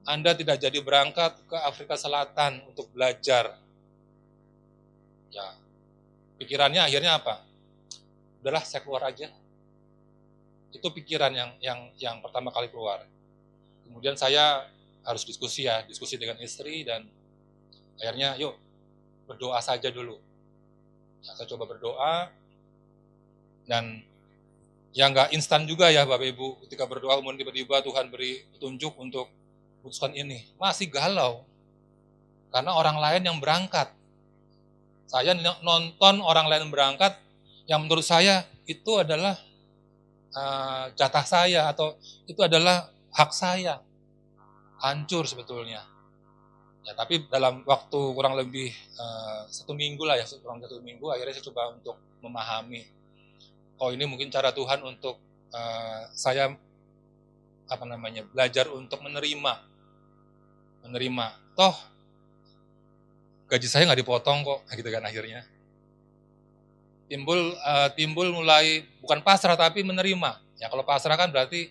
Anda tidak jadi berangkat ke Afrika Selatan untuk belajar. Ya, pikirannya akhirnya apa? Udahlah, saya keluar aja. Itu pikiran yang pertama kali keluar. Kemudian saya harus diskusi dengan istri, dan akhirnya yuk berdoa saja dulu. Ya, saya coba berdoa, dan ya nggak instan juga ya Bapak Ibu, ketika berdoa kemudian tiba-tiba Tuhan beri petunjuk untuk putuskan ini. Masih galau, karena orang lain yang berangkat. Saya nonton orang lain berangkat, yang menurut saya itu adalah jatah saya atau itu adalah hak saya. Hancur sebetulnya. Ya, tapi dalam waktu kurang lebih 1 minggu lah ya, kurang 1 minggu, akhirnya saya coba untuk memahami. Oh, ini mungkin cara Tuhan untuk saya belajar untuk menerima. Toh gaji saya nggak dipotong kok, gitu kan akhirnya. Timbul mulai bukan pasrah tapi menerima. Ya kalau pasrah kan berarti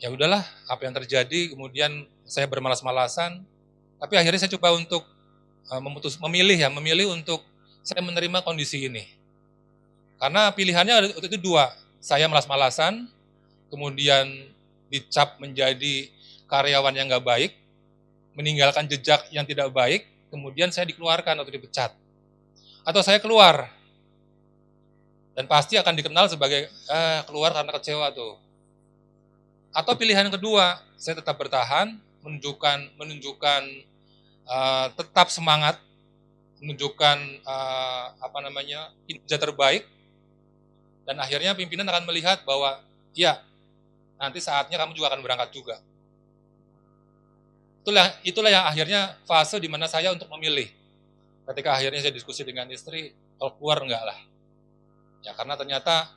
ya udahlah apa yang terjadi, kemudian saya bermalas-malasan. Tapi akhirnya saya coba untuk memilih untuk saya menerima kondisi ini. Karena pilihannya waktu itu 2, saya malas-malasan, kemudian dicap menjadi karyawan yang nggak baik, meninggalkan jejak yang tidak baik, kemudian saya dikeluarkan atau dipecat. Atau saya keluar, dan pasti akan dikenal sebagai keluar karena kecewa tuh. Atau pilihan yang kedua, saya tetap bertahan, menunjukkan tetap semangat, menunjukkan kinerja terbaik, dan akhirnya pimpinan akan melihat bahwa ya nanti saatnya kamu juga akan berangkat juga. Itulah yang akhirnya fase di mana saya untuk memilih. Ketika akhirnya saya diskusi dengan istri, kalau keluar enggak lah. Ya karena ternyata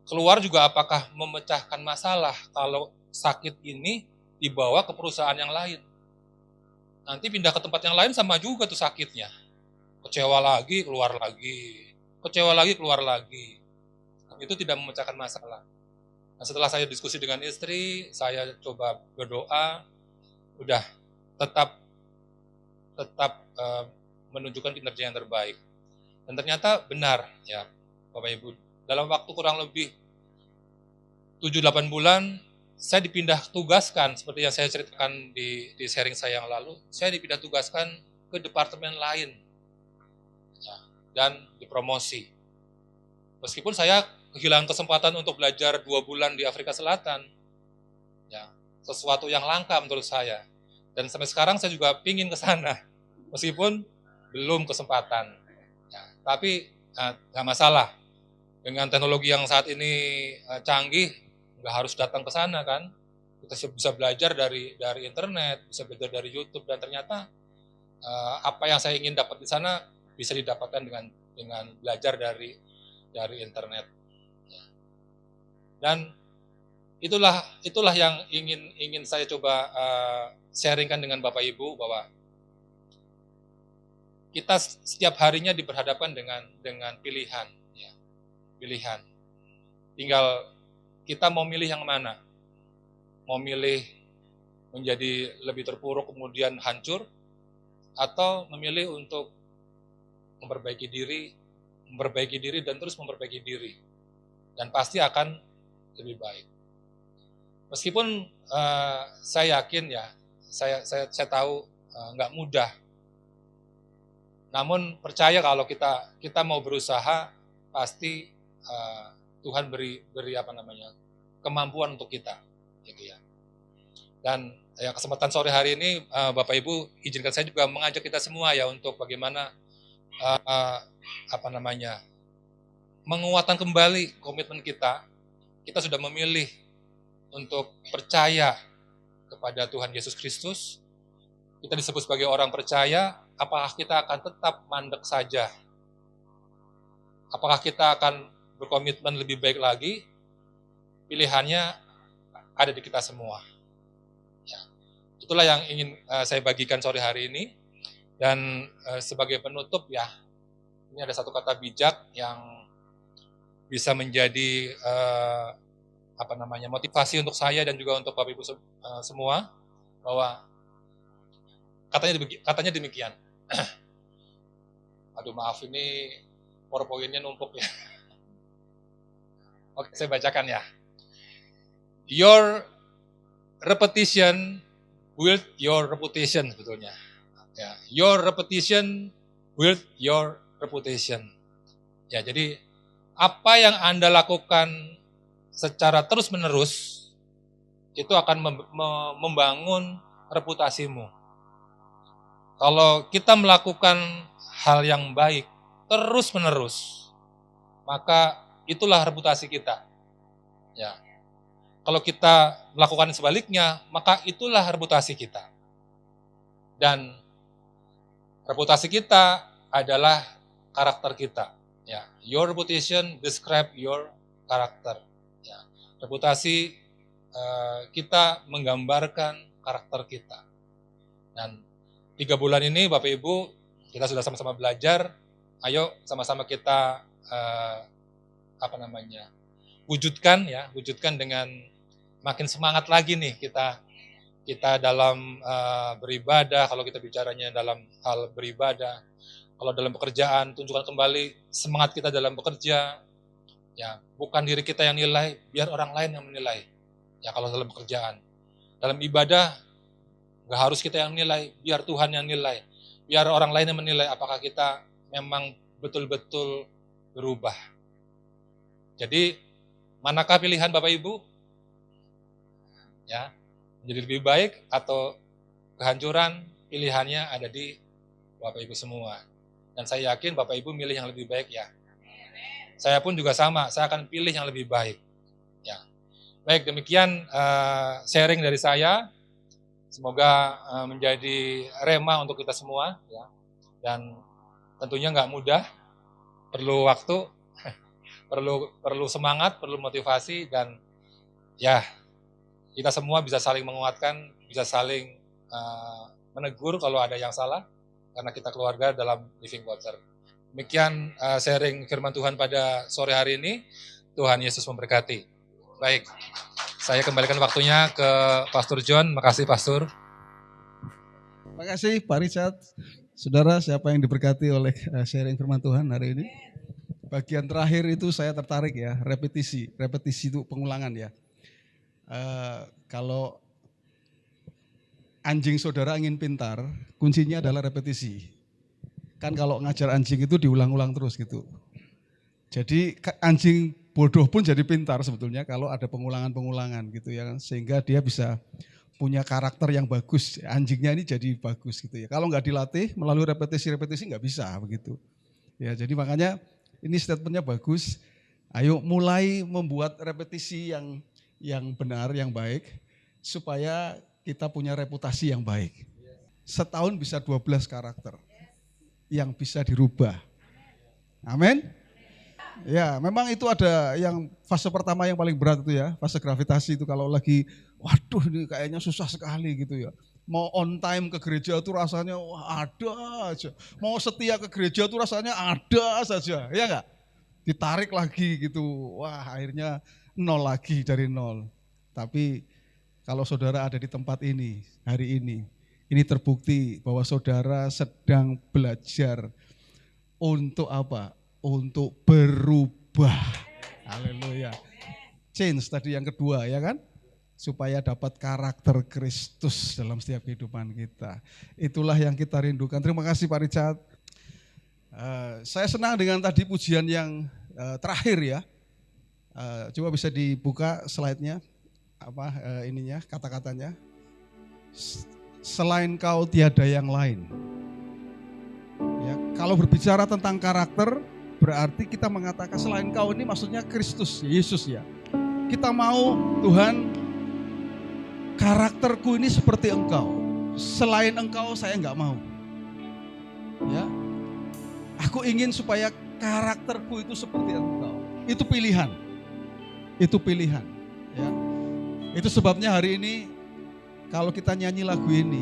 keluar juga apakah memecahkan masalah kalau sakit ini dibawa ke perusahaan yang lain. Nanti pindah ke tempat yang lain sama juga tuh sakitnya. Kecewa lagi, keluar lagi. Kecewa lagi, keluar lagi. Itu tidak memecahkan masalah. Nah, setelah saya diskusi dengan istri, saya coba berdoa, udah tetap menunjukkan kinerja yang terbaik. Dan ternyata benar ya Bapak Ibu, dalam waktu kurang lebih 7-8 bulan, saya dipindah tugaskan, seperti yang saya ceritakan di sharing saya yang lalu, saya dipindah tugaskan ke departemen lain, ya, dan dipromosi. Meskipun saya kehilangan kesempatan untuk belajar 2 bulan di Afrika Selatan, ya, sesuatu yang langka menurut saya. Dan sampai sekarang saya juga pingin ke sana, meskipun belum kesempatan. Ya, tapi nggak masalah, dengan teknologi yang saat ini canggih, nggak harus datang ke sana kan. Kita bisa belajar dari internet, bisa belajar dari YouTube, dan ternyata apa yang saya ingin dapat di sana bisa didapatkan dengan belajar dari internet. Dan itulah yang ingin saya coba sharingkan dengan Bapak Ibu, bahwa kita setiap harinya diperhadapkan dengan pilihan, ya. Pilihan. Tinggal kita mau milih yang mana? Mau milih menjadi lebih terpuruk kemudian hancur, atau memilih untuk memperbaiki diri dan terus memperbaiki diri, dan pasti akan lebih baik. Meskipun saya yakin ya, saya tahu nggak mudah. Namun percaya kalau kita mau berusaha, pasti Tuhan beri kemampuan untuk kita, gitu ya. Dan ya kesempatan sore hari ini, Bapak Ibu, izinkan saya juga mengajak kita semua ya untuk bagaimana menguatkan kembali komitmen kita. Kita sudah memilih untuk percaya kepada Tuhan Yesus Kristus. Kita disebut sebagai orang percaya. Apakah kita akan tetap mandek saja? Apakah kita akan berkomitmen lebih baik lagi? Pilihannya ada di kita semua. Ya, itulah yang ingin saya bagikan sore hari ini. Dan sebagai penutup ya, ini ada satu kata bijak yang bisa menjadi motivasi untuk saya dan juga untuk Bapak Ibu semua, bahwa katanya demikian. Aduh maaf, ini PowerPoint-nya numpuk ya. Oke, saya bacakan ya. Your repetition build your reputation, sebetulnya. Ya, your repetition build your reputation. Ya, jadi apa yang Anda lakukan secara terus-menerus itu akan membangun reputasimu. Kalau kita melakukan hal yang baik terus-menerus, maka itulah reputasi kita. Ya. Kalau kita melakukan sebaliknya, maka itulah reputasi kita. Dan reputasi kita adalah karakter kita. Ya, your reputation describe your character. Ya, reputasi kita menggambarkan karakter kita. Dan 3 bulan ini Bapak Ibu kita sudah sama-sama belajar. Ayo sama-sama kita wujudkan dengan makin semangat lagi nih kita dalam beribadah. Kalau kita bicaranya dalam hal beribadah, kalau dalam pekerjaan tunjukkan kembali semangat kita dalam bekerja. Ya, bukan diri kita yang nilai, biar orang lain yang menilai. Ya, kalau dalam pekerjaan, dalam ibadah nggak harus kita yang nilai, biar Tuhan yang nilai, biar orang lain yang menilai apakah kita memang betul-betul berubah. Jadi, manakah pilihan Bapak Ibu? Ya, menjadi lebih baik atau kehancuran? Pilihannya ada di Bapak Ibu semua. Dan saya yakin Bapak Ibu milih yang lebih baik ya. Saya pun juga sama, saya akan pilih yang lebih baik. Ya. Baik, demikian sharing dari saya. Semoga menjadi rema untuk kita semua ya. Dan tentunya nggak mudah, perlu waktu, perlu semangat, perlu motivasi, dan ya kita semua bisa saling menguatkan, bisa saling menegur kalau ada yang salah, karena kita keluarga dalam Living Water. Demikian sharing firman Tuhan pada sore hari ini. Tuhan Yesus memberkati. Baik, saya kembalikan waktunya ke Pastor John. Makasih Pastor. Terima kasih Pak Richard. Saudara, siapa yang diberkati oleh sharing firman Tuhan hari ini? Bagian terakhir itu saya tertarik ya, repetisi itu pengulangan ya. Kalau anjing saudara ingin pintar, kuncinya adalah repetisi. Kan kalau ngajar anjing itu diulang-ulang terus gitu. Jadi anjing bodoh pun jadi pintar sebetulnya kalau ada pengulangan-pengulangan gitu ya, sehingga dia bisa punya karakter yang bagus. Anjingnya ini jadi bagus gitu ya. Kalau nggak dilatih melalui repetisi nggak bisa begitu. Ya, jadi makanya ini statementnya bagus. Ayo mulai membuat repetisi yang benar, yang baik, supaya kita punya reputasi yang baik. Setahun bisa 12 karakter yang bisa dirubah. Amin. Ya, memang itu ada yang fase pertama yang paling berat itu ya, fase gravitasi itu kalau lagi, waduh ini kayaknya susah sekali gitu ya. Mau on time ke gereja itu rasanya wah, ada aja. Mau setia ke gereja itu rasanya ada saja, ya enggak? Ditarik lagi gitu, wah akhirnya nol lagi dari nol. Tapi kalau saudara ada di tempat ini, hari ini terbukti bahwa saudara sedang belajar untuk apa? Untuk berubah. Haleluya. Change tadi yang kedua ya kan? Supaya dapat karakter Kristus dalam setiap kehidupan kita. Itulah yang kita rindukan. Terima kasih Pak Richard. Saya senang dengan tadi pujian yang terakhir ya. Coba bisa dibuka slide-nya. Kata-katanya. Selain kau tiada yang lain. Ya, kalau berbicara tentang karakter, berarti kita mengatakan selain kau ini maksudnya Kristus, Yesus ya. Kita mau Tuhan, karakterku ini seperti engkau. Selain engkau saya enggak mau. Ya. Aku ingin supaya karakterku itu seperti engkau. Itu pilihan. Itu pilihan, ya. Itu sebabnya hari ini kalau kita nyanyi lagu ini,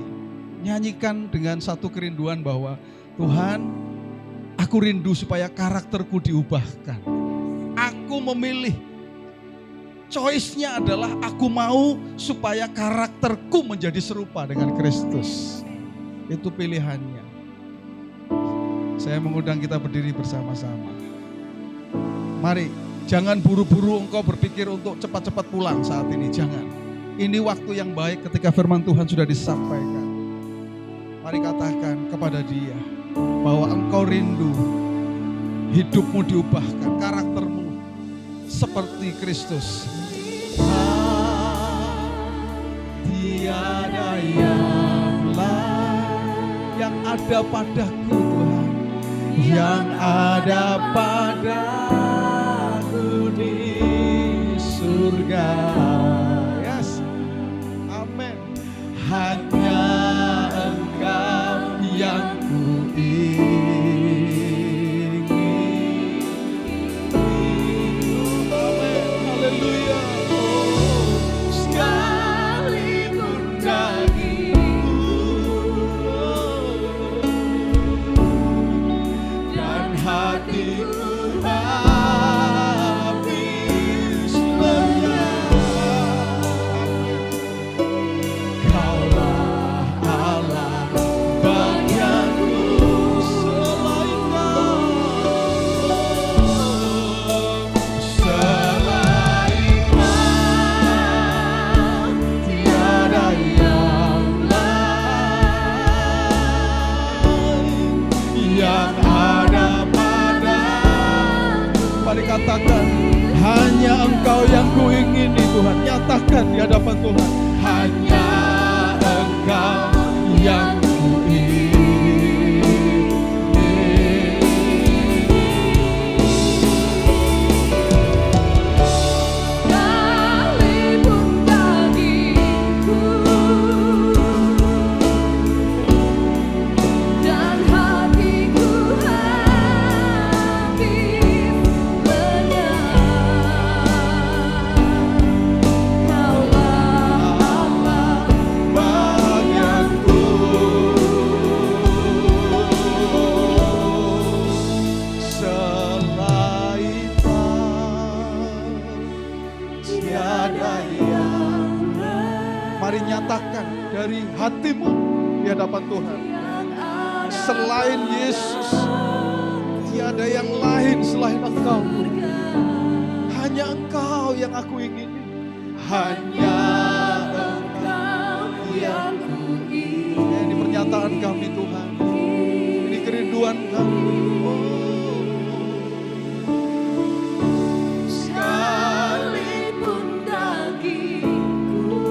nyanyikan dengan satu kerinduan bahwa Tuhan, aku rindu supaya karakterku diubahkan. Aku memilih, choice-nya adalah aku mau supaya karakterku menjadi serupa dengan Kristus. Itu pilihannya. Saya mengundang kita berdiri bersama-sama. Mari, jangan buru-buru engkau berpikir untuk cepat-cepat pulang saat ini, jangan. Ini waktu yang baik ketika firman Tuhan sudah disampaikan. Mari katakan kepada dia bahwa engkau rindu hidupmu diubahkan, karaktermu seperti Kristus. Tiada yang lain yang ada padaku Tuhan, yang ada padaku di surga. surga. Yes. Amin. Hanya Engkau yang kuingini. Amin. Haleluya. Oh, sekalipun dagingku dan hatiku habis lenyap, Kaulah Allah bagianku, selain Kau, selain Kau tiada yang lain yang ada padaku. Mari katakan, hanya Engkau yang kuingini Tuhan. Nyatakan di hadapan Tuhan, hanya Engkau yang Sekalipun dagingku dan hatiku habis lenyap, Kaulah Allah bagianku. Selain Kau tiada yang lain. Mari nyatakan dari hatimu di hadapan Tuhan. Selain Yesus, tiada yang lain selain Engkau. Hanya Engkau yang aku ingini. Hanya Engkau yang kuingini. Ini pernyataan kami Tuhan. Ini kerinduan kami. Sekalipun dagingku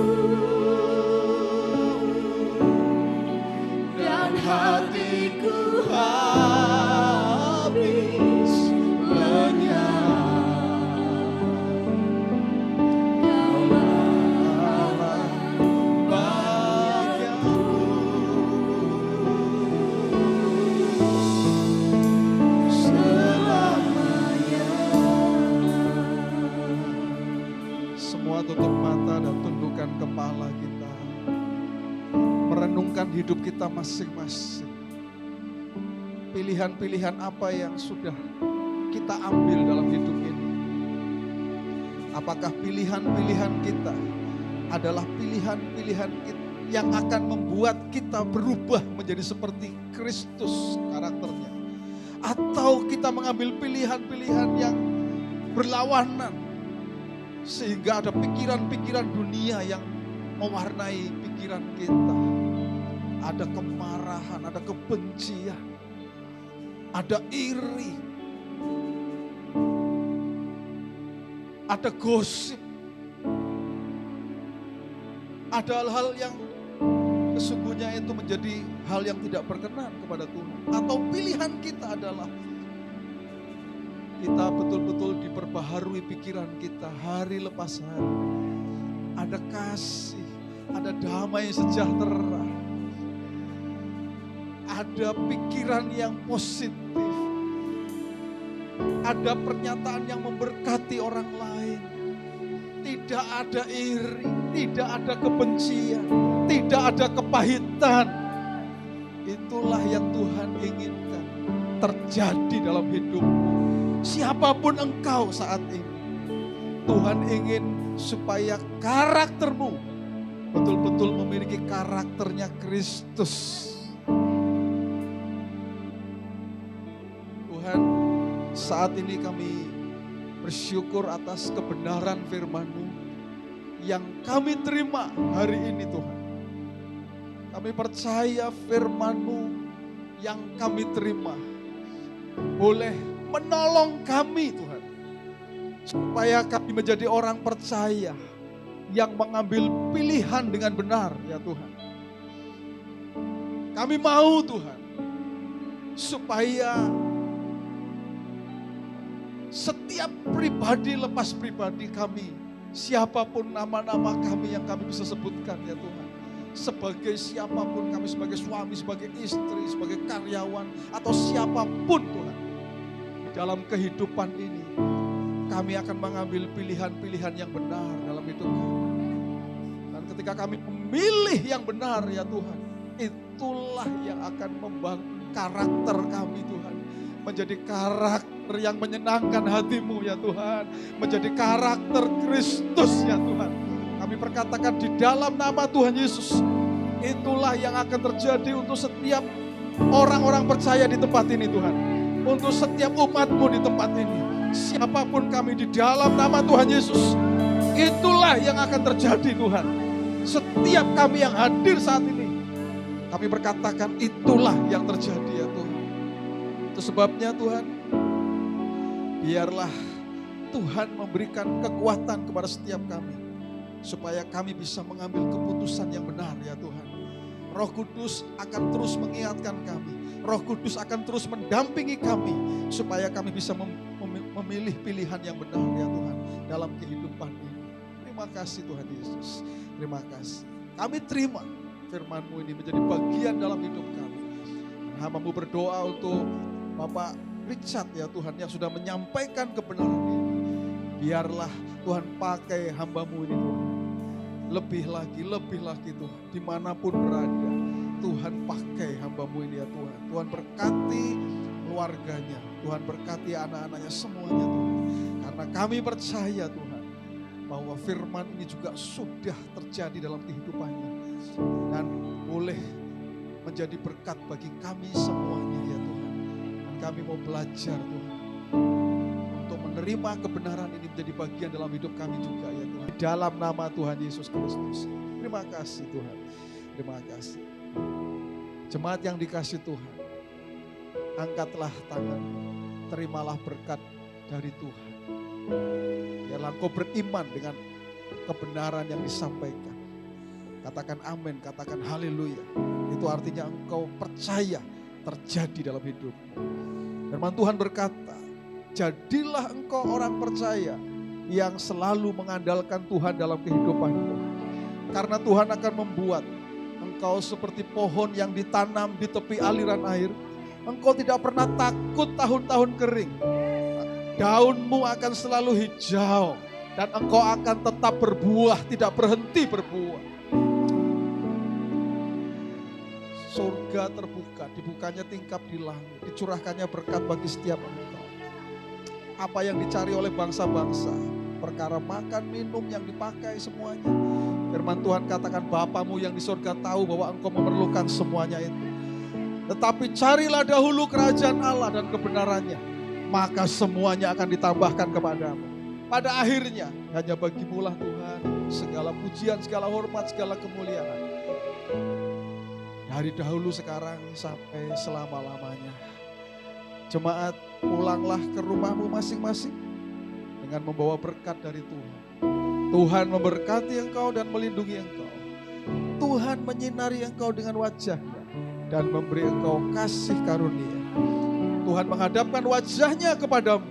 dan hatiku habis lenyap, Kaulah bagianku. Selamanya. Semua tutup mata dan tundukkan kepala kita, merenungkan hidup kita masing-masing. Pilihan-pilihan apa yang sudah kita ambil dalam hidup ini? Apakah pilihan-pilihan kita adalah pilihan-pilihan yang akan membuat kita berubah menjadi seperti Kristus karakternya? Atau kita mengambil pilihan-pilihan yang berlawanan sehingga ada pikiran-pikiran dunia yang mewarnai pikiran kita? Ada kemarahan, ada kebencian, ada iri, ada gosip, ada hal-hal yang sesungguhnya itu menjadi hal yang tidak berkenan kepada Tuhan. Atau pilihan kita adalah kita betul-betul diperbaharui pikiran kita hari lepas hari. Ada kasih, ada damai sejahtera, ada pikiran yang positif, ada pernyataan yang memberkati orang lain. Tidak ada iri, tidak ada kebencian, tidak ada kepahitan. Itulah yang Tuhan inginkan terjadi dalam hidupmu. Siapapun engkau saat ini, Tuhan ingin supaya karaktermu betul-betul memiliki karakternya Kristus. Tuhan, saat ini kami bersyukur atas kebenaran firman-Mu yang kami terima hari ini Tuhan. Kami percaya firman-Mu yang kami terima boleh menolong kami Tuhan. Supaya kami menjadi orang percaya yang mengambil pilihan dengan benar ya Tuhan. Kami mau Tuhan supaya setiap pribadi lepas pribadi kami Siapapun nama-nama kami yang kami bisa sebutkan ya Tuhan. Sebagai siapapun kami, sebagai suami, sebagai istri, sebagai karyawan, atau siapapun Tuhan. Di dalam kehidupan ini, kami akan mengambil pilihan-pilihan yang benar dalam hidup kami. Dan ketika kami memilih yang benar ya Tuhan, itulah yang akan membangun karakter kami Tuhan. Menjadi karakter yang menyenangkan hatimu ya Tuhan. Menjadi karakter Kristus ya Tuhan. Kami perkatakan di dalam nama Tuhan Yesus, itulah yang akan terjadi untuk setiap orang-orang percaya di tempat ini Tuhan. Untuk setiap umatmu di tempat ini. Siapapun kami di dalam nama Tuhan Yesus, itulah yang akan terjadi Tuhan. Setiap kami yang hadir saat ini, kami berkatakan itulah yang terjadi ya Tuhan. Itu sebabnya Tuhan, biarlah Tuhan memberikan kekuatan kepada setiap kami, supaya kami bisa mengambil keputusan yang benar ya Tuhan. Roh Kudus akan terus mengingatkan kami. Roh Kudus akan terus mendampingi kami, supaya kami bisa memilih pilihan yang benar ya Tuhan dalam kehidupan ini. Terima kasih Tuhan Yesus. Terima kasih. Kami terima firman-Mu ini menjadi bagian dalam hidup kami. Hamba-Mu berdoa untuk Bapak Richard ya Tuhan yang sudah menyampaikan kebenaran ini. Biarlah Tuhan pakai hamba-Mu ini Tuhan. Lebih lagi Tuhan. Dimanapun berada, Tuhan pakai hamba-Mu ini ya Tuhan. Tuhan berkati keluarganya. Tuhan berkati anak-anaknya semuanya Tuhan. Karena kami percaya Tuhan, bahwa firman ini juga sudah terjadi dalam kehidupannya. Dan boleh menjadi berkat bagi kami semuanya ya Tuhan. Dan kami mau belajar Tuhan. Untuk menerima kebenaran ini menjadi bagian dalam hidup kami juga ya Tuhan. Dalam nama Tuhan Yesus Kristus. Terima kasih Tuhan. Terima kasih. Jemaat yang dikasih Tuhan, angkatlah tangan, terimalah berkat dari Tuhan. Biarlah engkau beriman dengan kebenaran yang disampaikan. Katakan amin, katakan haleluya. Itu artinya engkau percaya terjadi dalam hidupmu. Firman Tuhan berkata, jadilah engkau orang percaya yang selalu mengandalkan Tuhan dalam kehidupanmu. Karena Tuhan akan membuat engkau seperti pohon yang ditanam di tepi aliran air. Engkau tidak pernah takut tahun-tahun kering. Daunmu akan selalu hijau. Dan engkau akan tetap berbuah, tidak berhenti berbuah. Surga terbuka, dibukanya tingkap di langit. Dicurahkannya berkat bagi setiap engkau. Apa yang dicari oleh bangsa-bangsa, perkara makan, minum yang dipakai semuanya. Firman Tuhan katakan Bapamu yang di surga tahu bahwa engkau memerlukan semuanya itu. Tetapi carilah dahulu kerajaan Allah dan kebenarannya, maka semuanya akan ditambahkan kepadamu. Pada akhirnya hanya bagimulah Tuhan segala pujian, segala hormat, segala kemuliaan. Dari dahulu sekarang sampai selama-lamanya. Jemaat, pulanglah ke rumahmu masing-masing dengan membawa berkat dari Tuhan. Tuhan memberkati engkau dan melindungi engkau. Tuhan menyinari engkau dengan wajahnya dan memberi engkau kasih karunia. Tuhan menghadapkan wajahnya kepadamu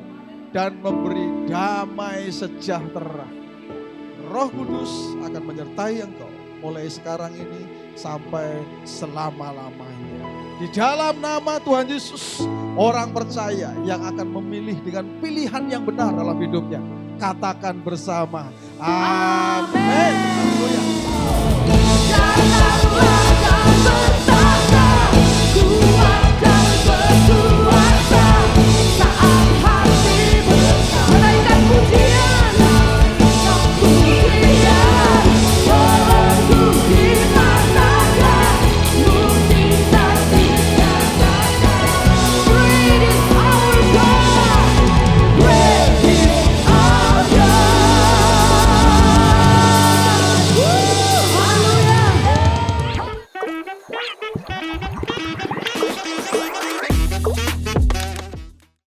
dan memberi damai sejahtera. Roh Kudus akan menyertai engkau mulai sekarang ini sampai selama-lamanya. Di dalam nama Tuhan Yesus, orang percaya yang akan memilih dengan pilihan yang benar dalam hidupnya. Katakan bersama, amin. Haleluya.